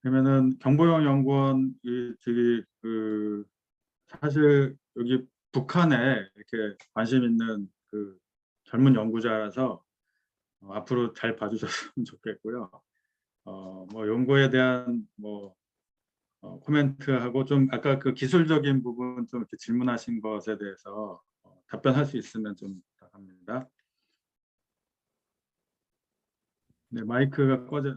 그러면은 경보영 연구원 저기 사실 여기 북한에 이렇게 관심 있는 그 젊은 연구자라서 앞으로 잘 봐주셨으면 좋겠고요. 뭐 연구에 대한 뭐 코멘트하고 좀 아까 그 기술적인 부분 좀 이렇게 질문하신 것에 대해서 답변할 수 있으면 좀 부탁합니다. 네, 마이크가 꺼져.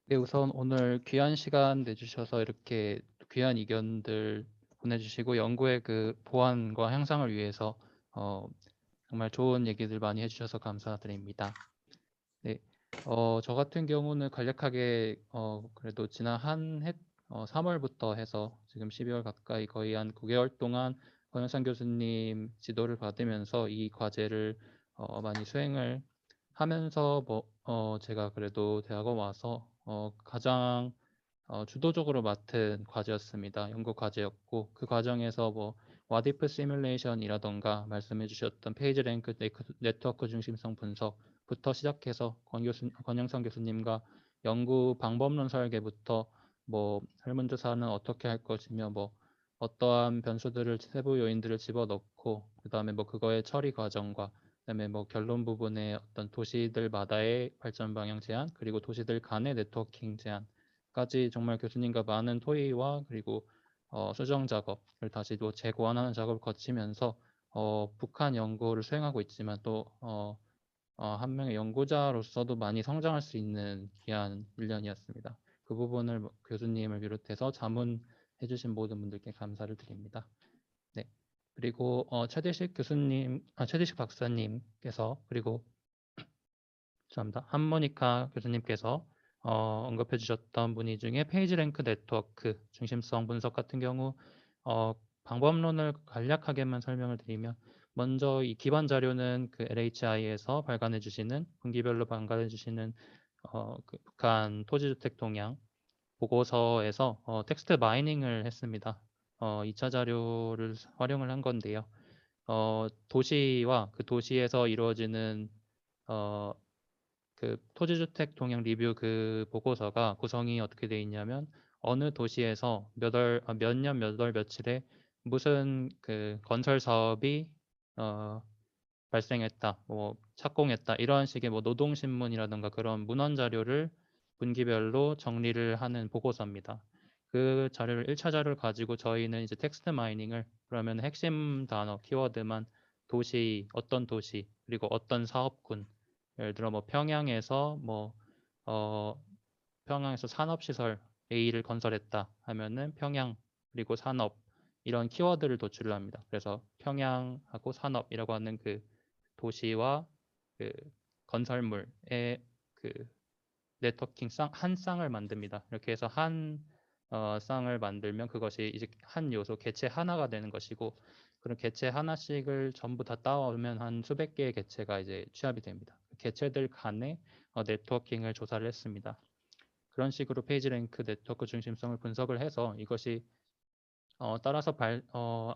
네, 우선 오늘 귀한 시간 내주셔서 이렇게 귀한 의견들 보내주시고 연구의 그 보완과 향상을 위해서 정말 좋은 얘기들 많이 해주셔서 감사드립니다. 네, 저 같은 경우는 간략하게 그래도 지난 한 해 3월부터 해서 지금 12월 가까이 거의 한 9개월 동안 권영상 교수님 지도를 받으면서 이 과제를 많이 수행을 하면서 제가 그래도 대학원 와서 가장 주도적으로 맡은 과제였습니다. 연구 과제였고 그 과정에서 와디프 시뮬레이션이라던가 말씀해 주셨던 페이지 랭크 네트워크 중심성 분석부터 시작해서 권영선 교수님과 연구 방법론 설계부터 설문조사는 어떻게 할 것이며 어떠한 변수들을 세부 요인들을 집어넣고 그다음에 그거의 처리 과정과 그다음에 결론 부분에 어떤 도시들마다의 발전 방향 제안 그리고 도시들 간의 네트워킹 제안까지 정말 교수님과 많은 토의와 그리고 수정 작업을 다시 또 재고안하는 작업을 거치면서 북한 연구를 수행하고 있지만 또 한 명의 연구자로서도 많이 성장할 수 있는 귀한 1년이었습니다. 그 부분을 교수님을 비롯해서 자문해 주신 모든 분들께 감사를 드립니다. 네. 그리고 최대식 박사님께서 그리고 죄송합니다. 하모니카 교수님께서 언급해 주셨던 문의 중에 페이지 랭크 네트워크 중심성 분석 같은 경우 방법론을 간략하게만 설명을 드리면 먼저 이 기반 자료는 그 LHI에서 발간해 주시는 분기별로 발간해 주시는 그 북한 토지주택 동향 보고서에서 텍스트 마이닝을 했습니다. 2차 자료를 활용을 한 건데요. 도시와 그 도시에서 이루어지는 그 토지주택 동향 리뷰 그 보고서가 구성이 어떻게 돼 있냐면 어느 도시에서 몇 년 몇 월 며칠에 무슨 그 건설 사업이 발생했다, 뭐 착공했다 이런 식의 뭐 노동신문이라든가 그런 문헌 자료를 분기별로 정리를 하는 보고서입니다. 그 자료를 1차 자료를 가지고 저희는 이제 텍스트 마이닝을 그러면 핵심 단어 키워드만 도시, 어떤 도시, 그리고 어떤 사업군, 예를 들어 뭐 평양에서 평양에서 산업시설 A를 건설했다 하면은 평양 그리고 산업 이런 키워드를 도출을 합니다. 그래서 평양하고 산업이라고 하는 그 도시와 그 건설물의 그 네트워킹 한 쌍을 만듭니다. 이렇게 해서 한 쌍을 만들면 그것이 이제 한 요소 개체 하나가 되는 것이고 그런 개체 하나씩을 전부 다 따오면 한 수백 개의 개체가 이제 취합이 됩니다. 개체들 간의 네트워킹을 조사를 했습니다. 그런 식으로 페이지 랭크 네트워크 중심성을 분석을 해서 이것이 따라서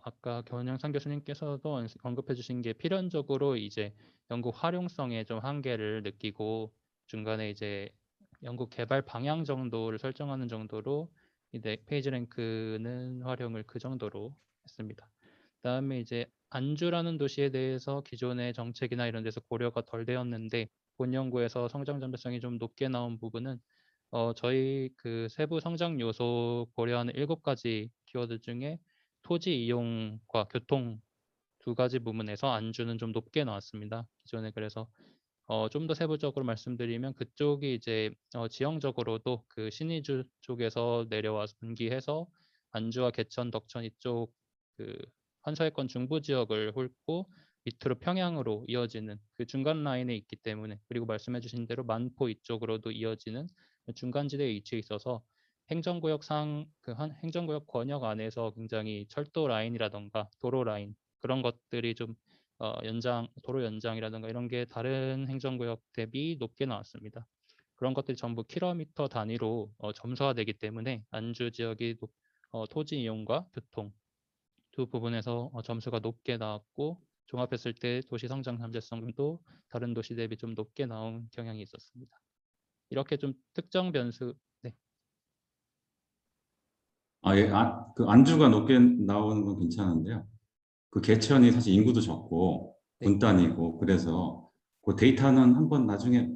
아까 견영상 교수님께서도 언급해 주신 게 필연적으로 이제 연구 활용성의 좀 한계를 느끼고 중간에 이제 연구 개발 방향 정도를 설정하는 정도로 이제 페이지 랭크는 활용을 그 정도로 했습니다. 그다음에 이제 안주라는 도시에 대해서 기존의 정책이나 이런 데서 고려가 덜 되었는데 본 연구에서 성장 전도성이 좀 높게 나온 부분은 저희 그 세부 성장 요소 고려하는 7가지 키워드 중에 토지 이용과 교통 2가지 부분에서 안주는 좀 높게 나왔습니다. 기존에 그래서 좀 더 세부적으로 말씀드리면 그쪽이 이제 지형적으로도 그 신의주 쪽에서 내려와서 분기해서 안주와 개천, 덕천 이쪽 그 환서해권 중부 지역을 훑고 밑으로 평양으로 이어지는 그 중간 라인에 있기 때문에 그리고 말씀해주신 대로 만포 이쪽으로도 이어지는 중간지대에 위치해 있어서 행정구역 행정구역 권역 안에서 굉장히 철도 라인이라던가 도로 라인 그런 것들이 좀 도로 연장이라든가 이런 게 다른 행정구역 대비 높게 나왔습니다. 그런 것들이 전부 킬로미터 단위로 점수화되기 때문에 안주 지역이 토지 이용과 교통 2부분에서 점수가 높게 나왔고 종합했을 때 도시 성장 잠재성도 다른 도시 대비 좀 높게 나온 경향이 있었습니다. 이렇게 좀 특정 변수 네. 예, 그 안주가 높게 나오는 건 괜찮은데요. 그 개천이 사실 인구도 적고 네. 분단이고 그래서 그 데이터는 한번 나중에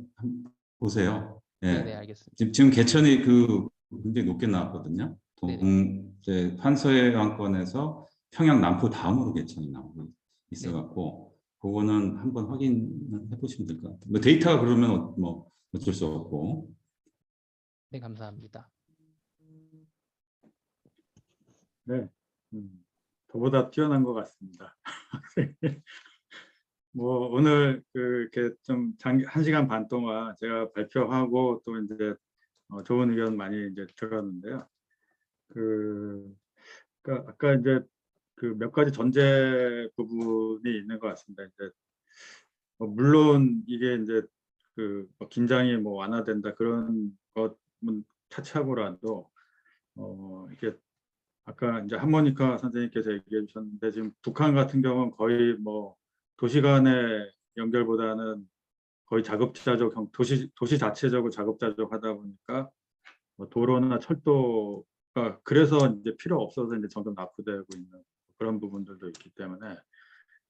보세요. 예. 네, 알겠습니다. 지금 개천이 그 굉장히 높게 나왔거든요. 네네. 이제 환서해안권에서 평양 남포 다음으로 개천이 나오고 있어갖고 그거는 한번 확인해 보시면 될 것 같아요. 뭐 데이터가 그러면 뭐 어쩔 수 없고. 네, 감사합니다. 네, 저보다 뛰어난 것 같습니다. 뭐 오늘 그렇게 좀 1시간 반 동안 제가 발표하고 또 이제 좋은 의견 많이 이제 들었는데요. 그러니까 아까 이제 그 몇 가지 전제 부분이 있는 것 같습니다. 이제 물론 이게 이제 뭐 긴장이 뭐 완화된다 그런 것은 차치하고라도 이게 아까 이제 하모니카 선생님께서 얘기해 주셨는데 지금 북한 같은 경우는 거의 뭐 도시 간의 연결보다는 거의 자급자족 도시 자체적으로 자급자족 하다 보니까 뭐 도로나 철도가 그래서 이제 필요 없어서 이제 점점 낙후되고 있는 그런 부분들도 있기 때문에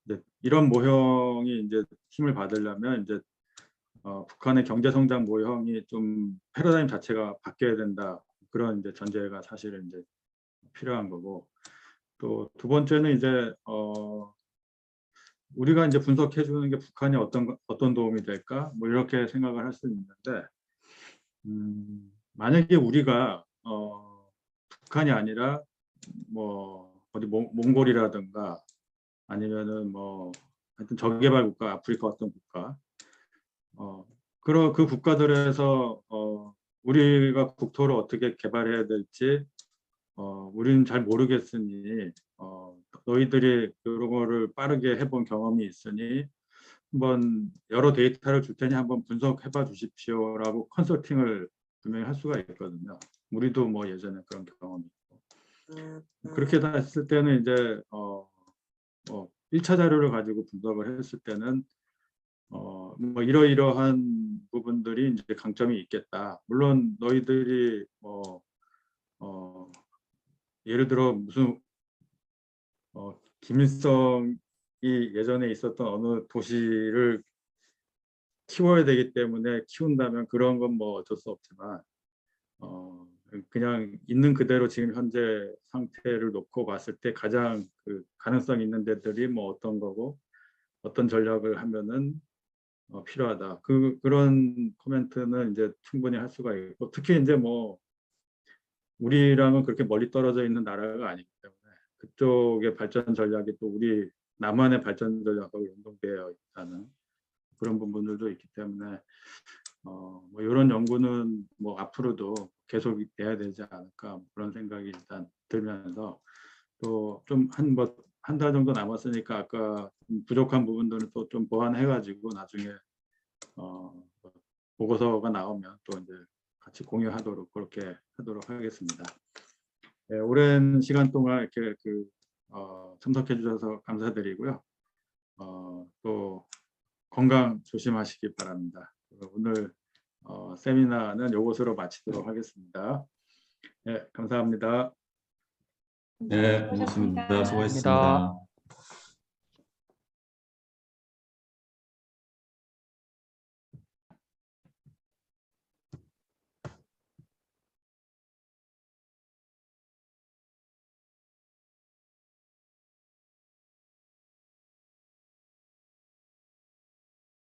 이제 이런 모형이 이제 힘을 받으려면 이제 북한의 경제 성장 모형이 좀 패러다임 자체가 바뀌어야 된다 그런 이제 전제가 사실은 이제 필요한 거고 또 두 번째는 이제 우리가 이제 분석해 주는 게 북한이 어떤 도움이 될까 뭐 이렇게 생각을 할 수 있는데 만약에 우리가 북한이 아니라 뭐 어디 몽골이라든가 아니면은 뭐 하여튼 저개발 국가 아프리카 어떤 국가 그런 그 국가들에서 우리가 국토를 어떻게 개발해야 될지 우리는 잘 모르겠으니 너희들이 그런 거를 빠르게 해본 경험이 있으니 한번 여러 데이터를 줄 테니 한번 분석해봐 주십시오라고 컨설팅을 분명히 할 수가 있거든요. 우리도 뭐 예전에 그런 경험이 있고. 그렇게 했을 때는 이제 1차 자료를 가지고 분석을 했을 때는 뭐 이러이러한 부분들이 이제 강점이 있겠다. 물론 너희들이 예를 들어 무슨 김일성이 예전에 있었던 어느 도시를 키워야 되기 때문에 키운다면 그런 건 뭐 어쩔 수 없지만 그냥 있는 그대로 지금 현재 상태를 놓고 봤을 때 가장 그 가능성 있는 데들이 뭐 어떤 거고 어떤 전략을 하면은 필요하다. 그런 코멘트는 이제 충분히 할 수가 있고, 특히 이제 뭐 우리랑은 그렇게 멀리 떨어져 있는 나라가 아니기 때문에 그쪽의 발전 전략이 또 우리 남한의 발전 전략하고 연동되어 있다는 그런 부분들도 있기 때문에 뭐 이런 연구는 뭐 앞으로도 계속 돼야 되지 않을까 그런 생각이 일단 들면서 또 좀 한 달 정도 남았으니까 아까 좀 부족한 부분들은 또 좀 보완해가지고 나중에 보고서가 나오면 또 이제 같이 공유하도록 그렇게 하도록 하겠습니다. 네, 오랜 시간 동안 이렇게 참석해 주셔서 감사드리고요. 또 건강 조심하시기 바랍니다. 오늘 세미나는 이것으로 마치도록 하겠습니다. 네, 감사합니다. 네, 고맙습니다. 수고하셨습니다. 감사합니다.